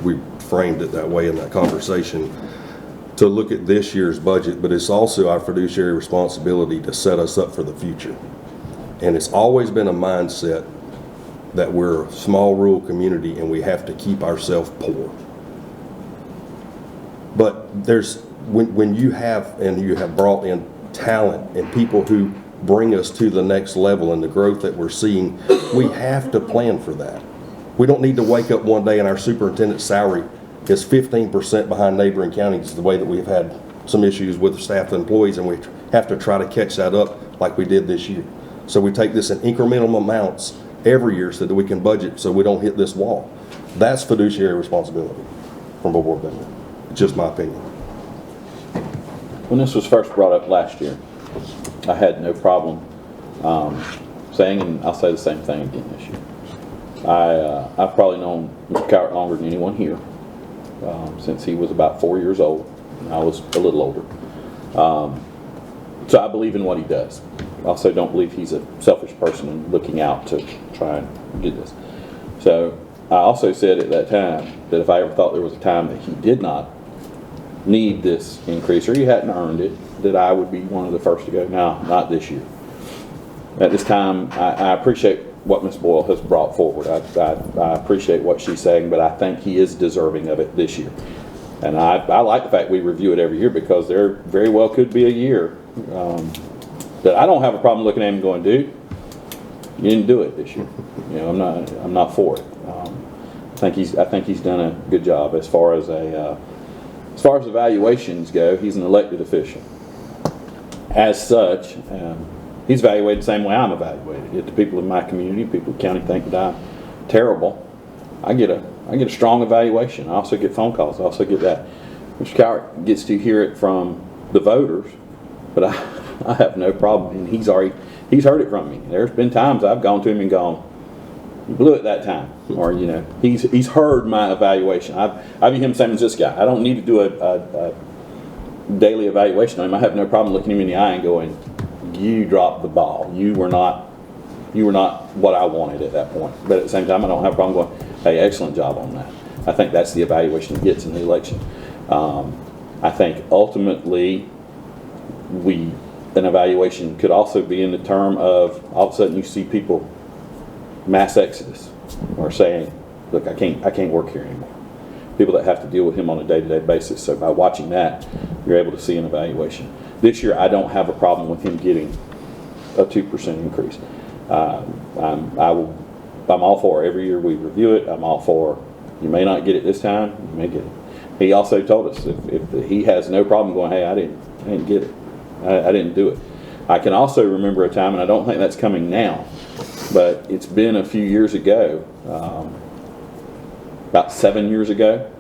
we framed it that way in that conversation, to look at this year's budget, but it's also our fiduciary responsibility to set us up for the future. And it's always been a mindset that we're a small rural community and we have to keep ourselves poor. But when you have brought in talent and people who bring us to the next level and the growth that we're seeing, we have to plan for that. We don't need to wake up one day and our superintendent's salary is 15% behind neighboring counties, the way that we've had some issues with staff and employees, and we have to try to catch that up like we did this year. So we take this in incremental amounts every year so that we can budget so we don't hit this wall. That's fiduciary responsibility from a board member. It's just my opinion. When this was first brought up last year, I had no problem saying, and I'll say the same thing again this year. I've probably known Mr. Cowart longer than anyone here, since he was about 4 years old, and I was a little older. So I believe in what he does. I also don't believe he's a selfish person and looking out to try and get this. So I also said at that time that if I ever thought there was a time that he did not need this increase or he hadn't earned it, that I would be one of the first to go, no, not this year. At this time, I appreciate what Ms. Boyle has brought forward. I appreciate what she's saying, but I think he is deserving of it this year. And I like the fact we review it every year, because there very well could be a year that I don't have a problem looking at him going, dude, you didn't do it this year. You know, I'm not for it. I think he's done a good job as far as evaluations go. He's an elected official. As such, he's evaluated the same way I'm evaluated. If the people in my community, people in the county think that I'm terrible, I get a strong evaluation. I also get phone calls. I also get that. Mr. Cowart gets to hear it from the voters, but I have no problem. And he's heard it from me. There's been times I've gone to him and gone, you blew it that time. Or, you know, he's heard my evaluation. I view him same as this guy. I don't need to do a daily evaluation on him. I have no problem looking him in the eye and going, you dropped the ball. You were not what I wanted at that point. But at the same time, I don't have a problem going, hey, excellent job on that. I think that's the evaluation he gets in the election. I think ultimately an evaluation could also be in the term of all of a sudden you see people mass exodus or saying, look, I can't work here anymore. People that have to deal with him on a day-to-day basis. So by watching that, you're able to see an evaluation. This year, I don't have a problem with him getting a 2% increase. I'm all for it. Every year we review it. I'm all for, you may not get it this time, you may get it. He also told us if he has no problem going, hey, I didn't get it. I didn't do it. I can also remember a time, and I don't think that's coming now, but it's been a few years ago, about 7 years ago,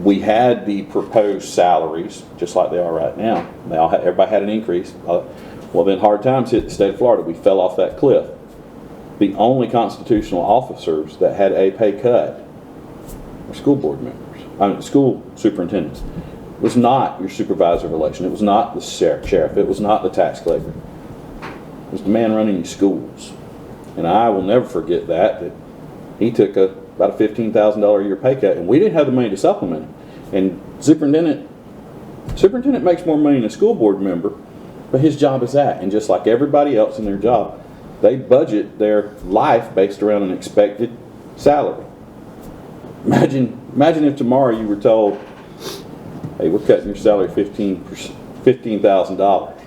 we had the proposed salaries, just like they are right now. Everybody had an increase. Well, then hard times hit the state of Florida. We fell off that cliff. The only constitutional officers that had a pay cut were school board members, school superintendents. It was not your supervisor of election. It was not the sheriff. It was not the tax collector. It was the man running your schools. And I will never forget that he took about a $15,000 a year pay cut, and we didn't have the money to supplement it. And superintendent makes more money than a school board member, but his job is that. And just like everybody else in their job, they budget their life based around an expected salary. Imagine if tomorrow you were told, hey, we're cutting your salary $15,000.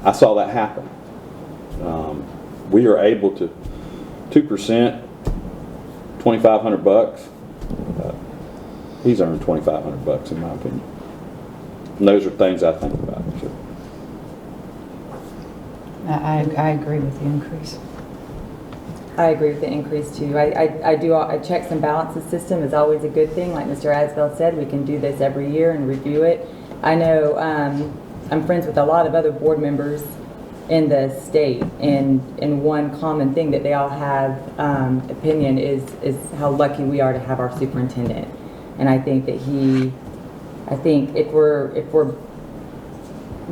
I saw that happen. We are able to 2%, $2,500. He's earned $2,500 in my opinion. And those are things I think about. So. I agree with the increase. I agree with the increase too. I checks and balances system is always a good thing. Like Mr. Asbell said, we can do this every year and review it. I know I'm friends with a lot of other board members in the state, and one common thing that they all have opinion is how lucky we are to have our superintendent. And I think that if we're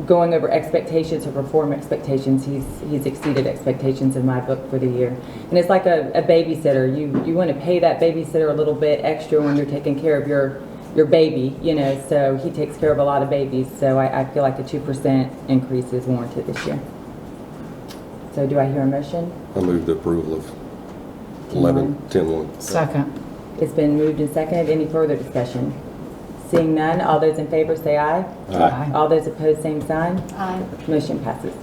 going over expectations or perform expectations, he's exceeded expectations in my book for the year. And it's like a babysitter. You want to pay that babysitter a little bit extra when you're taking care of your baby, you know, so he takes care of a lot of babies. So I feel like a 2% increase is warranted this year. So do I hear a motion? I move the approval of 10-1. Second. It's been moved and seconded. Any further discussion? Seeing none, all those in favor say aye. Aye. All those opposed, same sign. Aye. Motion passes.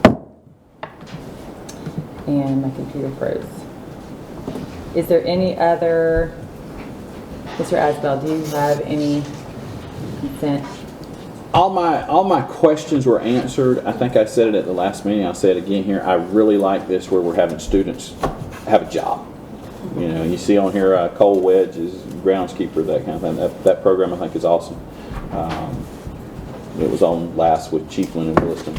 And my computer froze. Is there any other, Mr. Asbell, do you have any consent? All my questions were answered. I think I said it at the last meeting. I'll say it again here. I really like this where we're having students have a job. You know, you see on here Cole Wedge is groundskeeper, that kind of thing. That program I think is awesome. It was on last with Chiefland and Williston.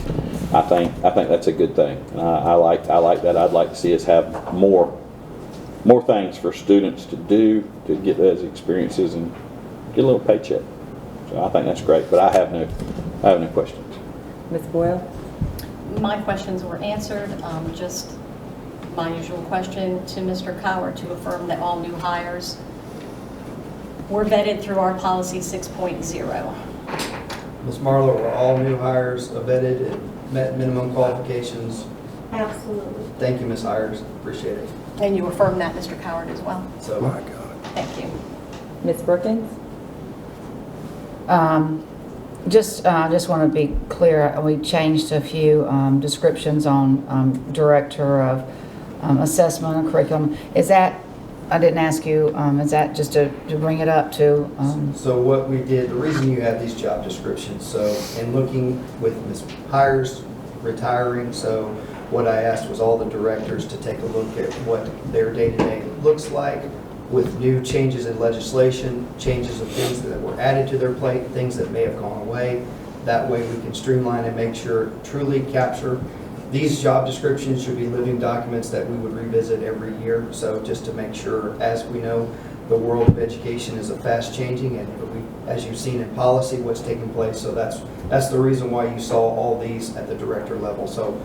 I think that's a good thing. I like that. I'd like to see us have more things for students to do to get those experiences and get a little paycheck. So I think that's great. But I have no questions. Ms. Boyle? My questions were answered. Just my usual question to Mr. Coward to affirm that all new hires were vetted through our policy 6.0. Ms. Marlowe, were all new hires vetted and met minimum qualifications? Absolutely. Thank you, Ms. Hires. Appreciate it. And you affirm that, Mr. Coward, as well? So, My God. Thank you. Ms. Perkins? Just want to be clear, we changed a few descriptions on Director of Assessment and Curriculum. Is that, I didn't ask you, is that just to bring it up to? So what we did, the reason you have these job descriptions, so in looking with Ms. Hires retiring, so what I asked was all the directors to take a look at what their day-to-day looks like with new changes in legislation, changes of things that were added to their plate, things that may have gone away. That way we can streamline and make sure truly capture. These job descriptions should be living documents that we would revisit every year. So just to make sure, as we know, the world of education is a fast changing, and as you've seen in policy, what's taking place. So that's the reason why you saw all these at the director level. So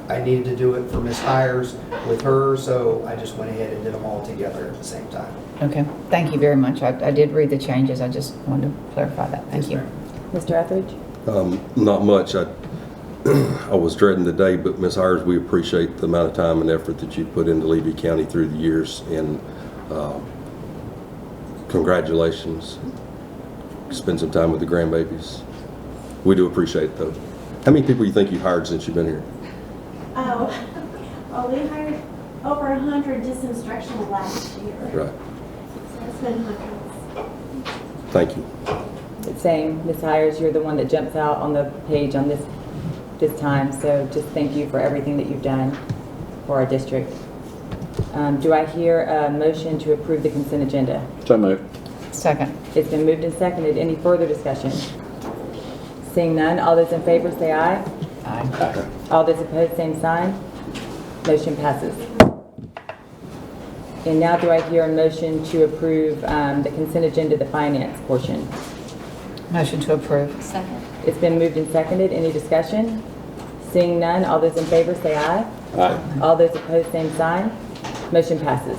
I needed to do it for Ms. Hires with her, so I just went ahead and did them all together at the same time. Okay, thank you very much. I did read the changes. I just wanted to clarify that. Thank you. Mr. Etheridge? Not much. I was dreading the day, but Ms. Hires, we appreciate the amount of time and effort that you put into Levy County through the years, and congratulations. Spend some time with the grandbabies. We do appreciate it, though. How many people do you think you've hired since you've been here? Oh, well, we hired over 100 just instructional last year. Right. So it's been hundreds. Thank you. Same, Ms. Hires, you're the one that jumps out on the page on this time, so just thank you for everything that you've done for our district. Do I hear a motion to approve the consent agenda? So moved. Second. It's been moved and seconded. Any further discussion? Seeing none, all those in favor say aye. Aye. All those opposed, same sign. Motion passes. And now do I hear a motion to approve the consent agenda, the finance portion? Motion to approve. Second. It's been moved and seconded. Any discussion? Seeing none, all those in favor say aye. Aye. All those opposed, same sign. Motion passes.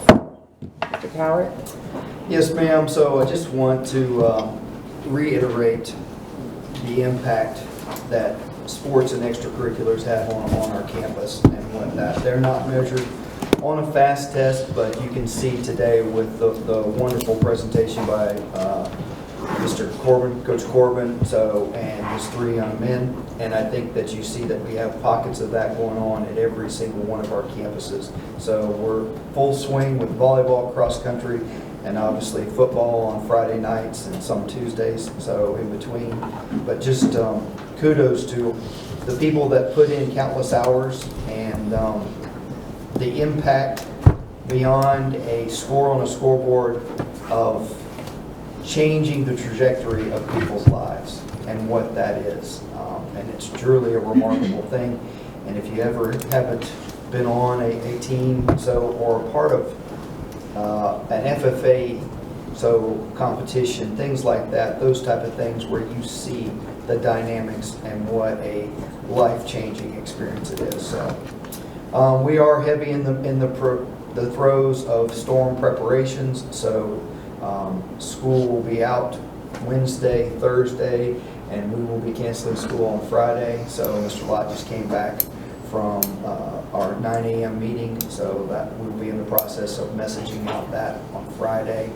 Mr. Coward? Yes, ma'am. So I just want to reiterate the impact that sports and extracurriculars have on our campus and whatnot. They're not measured on a fast test, but you can see today with the wonderful presentation by Mr. Corbin, Coach Corbin, and his 3 young men. And I think that you see that we have pockets of that going on at every single one of our campuses. So we're full swing with volleyball, cross country, and obviously football on Friday nights and some Tuesdays, so in between. But just kudos to the people that put in countless hours and the impact beyond a score on a scoreboard of changing the trajectory of people's lives and what that is. And it's truly a remarkable thing. And if you ever haven't been on a team or a part of an FFA competition, things like that, those type of things where you see the dynamics and what a life-changing experience it is. So we are heavy in the throes of storm preparations. So school will be out Wednesday, Thursday, and we will be canceling school on Friday. So Mr. Lott just came back from our 9 a.m. meeting, so that we'll be in the process of messaging out that on Friday.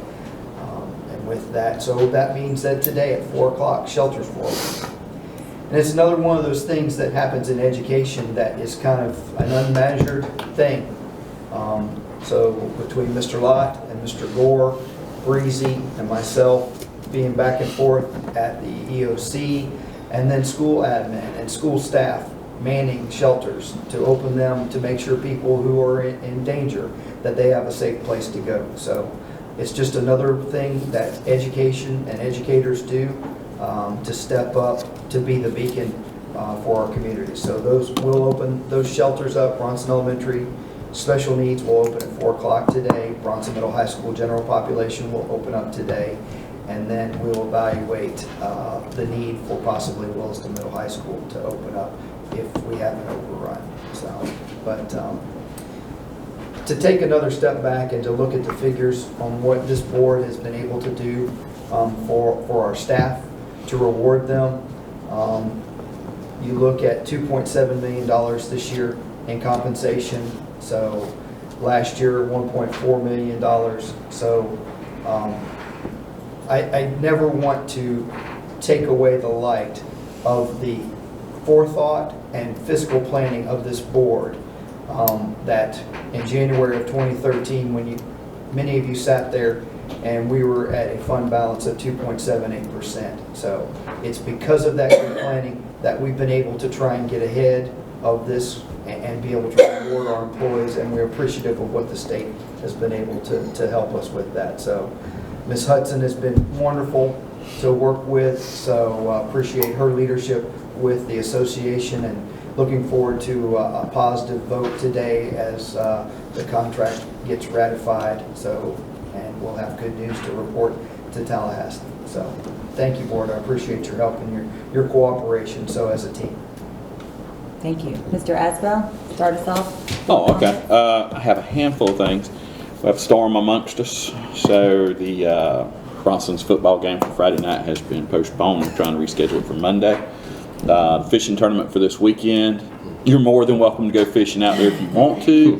And with that, so that means that today at 4 o'clock, shelters will open. And it's another one of those things that happens in education that is kind of an unmeasured thing. So between Mr. Lott and Mr. Gore, Breezy, and myself being back and forth at the EOC, and then school admin and school staff manning shelters to open them to make sure people who are in danger that they have a safe place to go. So it's just another thing that education and educators do to step up to be the beacon for our community. So we'll open those shelters up. Bronson Elementary Special Needs will open at 4 o'clock today. Bronson Middle High School General Population will open up today. And then we'll evaluate the need for possibly Williston Middle High School to open up if we have an overrun. So, but to take another step back and to look at the figures on what this board has been able to do for our staff, to reward them. You look at $2.7 million this year in compensation. So last year, $1.4 million. So I never want to take away the light of the forethought and fiscal planning of this board that in January of 2013, when many of you sat there and we were at a fund balance of 2.78%. So it's because of that good planning that we've been able to try and get ahead of this and be able to reward our employees, and we're appreciative of what the state has been able to help us with that. So Ms. Hudson has been wonderful to work with, so appreciate her leadership with the association and looking forward to a positive vote today as the contract gets ratified. So, and we'll have good news to report to Tallahassee. So thank you, board. I appreciate your help and your cooperation so as a team. Thank you. Mr. Asbell, start us off. Oh, okay. I have a handful of things. We have a storm amongst us, so the Bronson's football game for Friday night has been postponed. We're trying to reschedule it for Monday. The fishing tournament for this weekend, you're more than welcome to go fishing out there if you want to.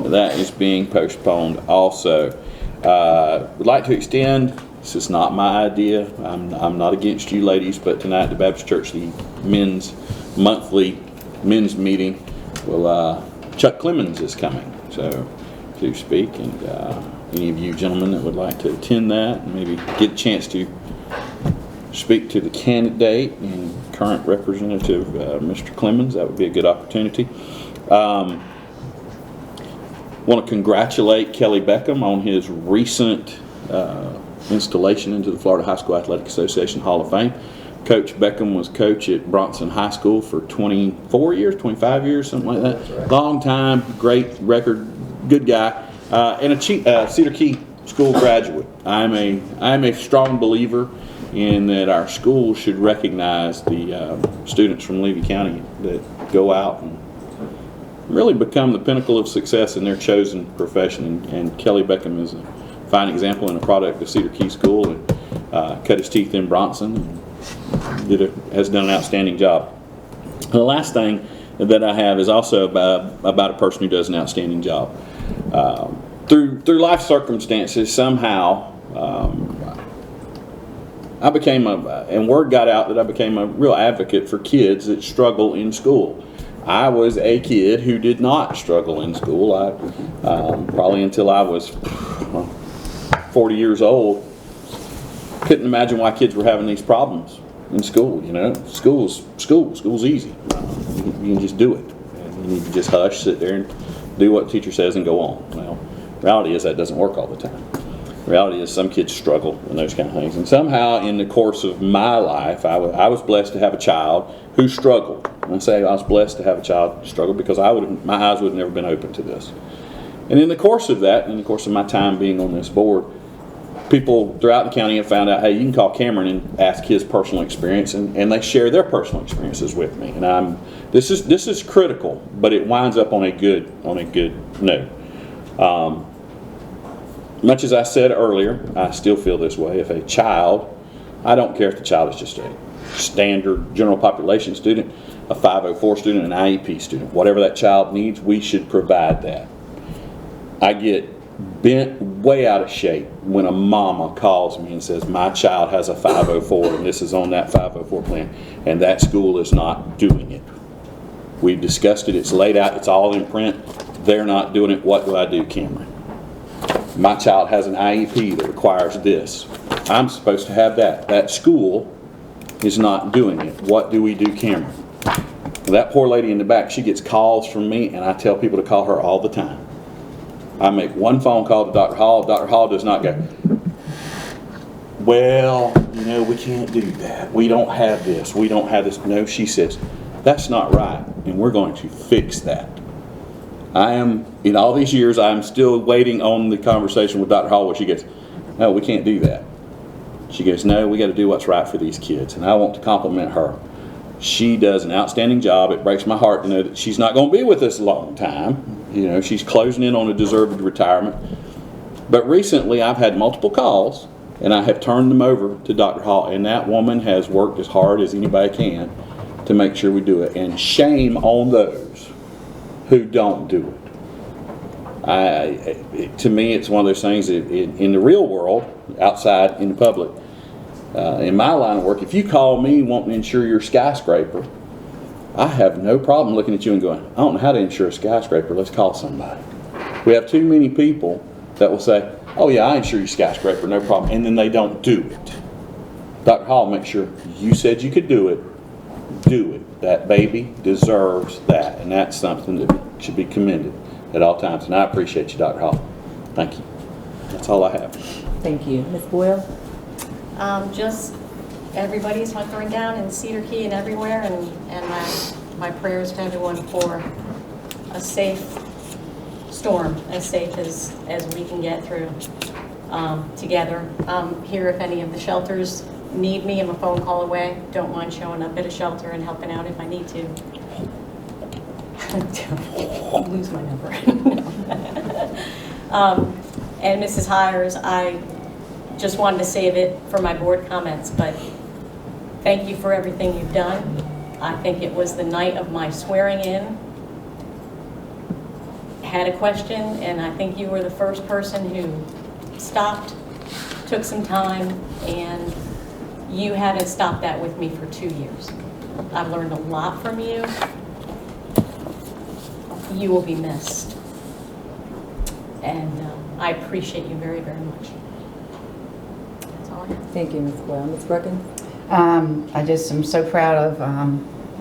That is being postponed also. Would like to extend, this is not my idea, I'm not against you ladies, but tonight at the Baptist Church, the monthly men's meeting, Chuck Clemens is coming, so to speak, and any of you gentlemen that would like to attend that and maybe get a chance to speak to the candidate and current representative, Mr. Clemens, that would be a good opportunity. Want to congratulate Kelly Beckham on his recent installation into the Florida High School Athletic Association Hall of Fame. Coach Beckham was coach at Bronson High School for 24 years, 25 years, something like that. Right. Long time, great record, good guy, and a Cedar Key School graduate. I'm a strong believer in that our schools should recognize the students from Levy County that go out and really become the pinnacle of success in their chosen profession. And Kelly Beckham is a fine example and a product of Cedar Key School, and cut his teeth in Bronson and has done an outstanding job. The last thing that I have is also about a person who does an outstanding job. Through life circumstances, somehow I became and word got out that I became a real advocate for kids that struggle in school. I was a kid who did not struggle in school. Probably until I was 40 years old, couldn't imagine why kids were having these problems in school. You know, school's easy. You can just do it. And you can just hush, sit there, and do what the teacher says and go on. Well, reality is that doesn't work all the time. Reality is some kids struggle and those kind of things. And somehow in the course of my life, I was blessed to have a child who struggled. I say I was blessed to have a child who struggled because my eyes would have never been open to this. And in the course of that, in the course of my time being on this board, people throughout the county have found out, hey, you can call Cameron and ask his personal experience, and they share their personal experiences with me. And this is critical, but it winds up on a good note. Much as I said earlier, I still feel this way. If a child, I don't care if the child is just a standard general population student, a 504 student, an IEP student, whatever that child needs, we should provide that. I get bent way out of shape when a mama calls me and says, my child has a 504 and this is on that 504 plan, and that school is not doing it. We've discussed it, it's laid out, it's all in print. They're not doing it. What do I do, Cameron? My child has an IEP that requires this. I'm supposed to have that. That school is not doing it. What do we do, Cameron? That poor lady in the back, she gets calls from me, and I tell people to call her all the time. I make one phone call to Dr. Hall. Dr. Hall does not go, well, you know, we can't do that. We don't have this. We don't have this. No, she says, that's not right, and we're going to fix that. In all these years, I'm still waiting on the conversation with Dr. Hall where she goes, no, we can't do that. She goes, no, we got to do what's right for these kids, and I want to compliment her. She does an outstanding job. It breaks my heart to know that she's not going to be with us a long time. You know, she's closing in on a deserved retirement. But recently, I've had multiple calls, and I have turned them over to Dr. Hall, and that woman has worked as hard as anybody can to make sure we do it. And shame on those who don't do it. To me, it's one of those things that in the real world, outside in the public, in my line of work, if you call me wanting to insure your skyscraper, I have no problem looking at you and going, I don't know how to insure a skyscraper, let's call somebody. We have too many people that will say, oh yeah, I insure your skyscraper, no problem, and then they don't do it. Dr. Hall, make sure you said you could do it. That baby deserves that, and that's something that should be commended at all times, and I appreciate you, Dr. Hall. Thank you. That's all I have. Thank you. Ms. Boyle? Just everybody's hunkering down in Cedar Key and everywhere, and my prayers to everyone for a safe storm, as safe as we can get through together. Here, if any of the shelters need me, I'm a phone call away. Don't mind showing up at a shelter and helping out if I need to. I'll lose my number. And Mrs. Hires, I just wanted to save it for my board comments, but thank you for everything you've done. I think it was the night of my swearing in. Had a question, and I think you were the first person who stopped, took some time, and you haven't stopped that with me for 2 years. I've learned a lot from you. You will be missed. And I appreciate you very, very much. That's all I have. Thank you, Ms. Boyle. Ms. Brookins? I just am so proud of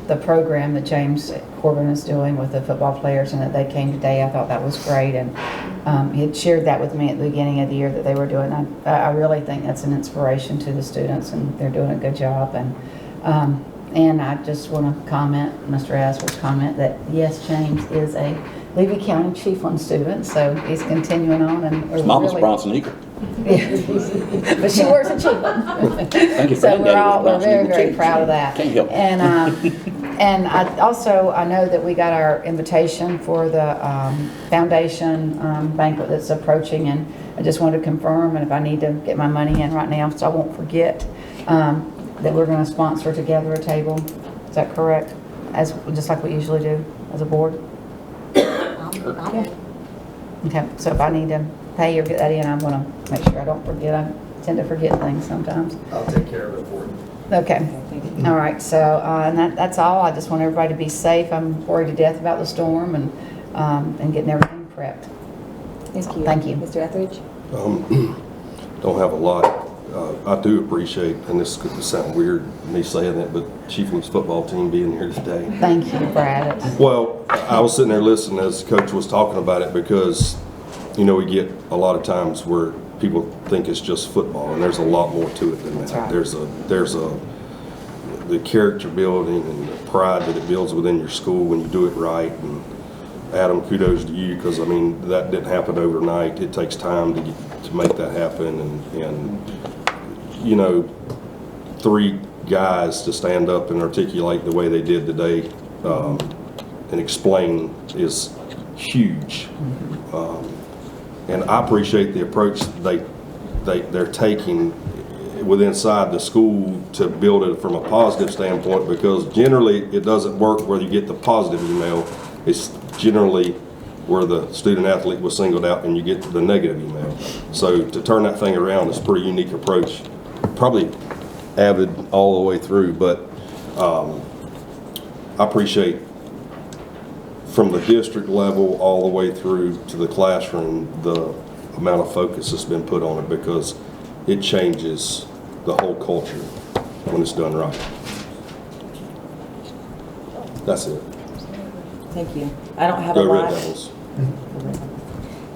the program that James Corbin is doing with the football players, and that they came today. I thought that was great, and he had shared that with me at the beginning of the year that they were doing. I really think that's an inspiration to the students, and they're doing a good job. And I just want to comment, Mr. Asworth's comment, that yes, James is a Levy County Chiefland student, so he's continuing on. And his mama's Bronson Eagle. Yeah. But she works at Chiefland. Thank you, So we're very, very Eagle proud of that. Can't help it. And I know that we got our invitation for the foundation banquet that's approaching, and I just wanted to confirm, and if I need to get my money in right now so I won't forget, that we're going to sponsor together a table. Is that correct? Just like we usually do as a board? Okay. So if I need to pay or get that in, I'm going to make sure I don't forget. tend to forget things sometimes. I'll take care of it for you. Okay. All right, so, and that's all. I just want everybody to be safe. I'm worried to death about the storm and getting everything prepped. Thank you. Thank you. Mr. Etheridge? Don't have a lot. I do appreciate, and this could sound weird, me saying that, but Chiefland's football team being here today. Thank you, Brad. Well, I was sitting there listening as Coach was talking about it because, you know, we get a lot of times where people think it's just football, and there's a lot more to it than that. Right. There's the character building and the pride that it builds within your school when you do it right. And Adam, kudos to you, because I mean that didn't happen overnight. It takes time to make that happen, and you know, 3 guys to stand up and articulate the way they did today and explain is huge. And I appreciate the approach they're taking within inside the school to build it from a positive standpoint, because generally it doesn't work where you get the positive email. It's generally where the student athlete was singled out and you get the negative email. So to turn that thing around is a pretty unique approach. Probably avid all the way through, but I appreciate from the district level all the way through to the classroom the amount of focus that's been put on it, because it changes the whole culture when it's done right. That's it. Thank you. I don't have Go a Red lot. Devils.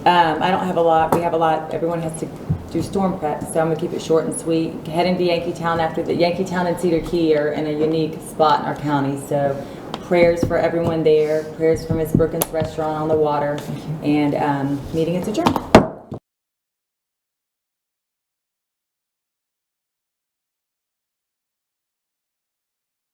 I don't have a lot. We have a lot. Everyone has to do storm prep, so I'm gonna keep it short and sweet. Heading to Yankeetown after the Yankeetown and Cedar Key are in a unique spot in our county, so prayers for everyone there. Prayers for Miss Brookins Restaurant on the water, and meeting is adjourned.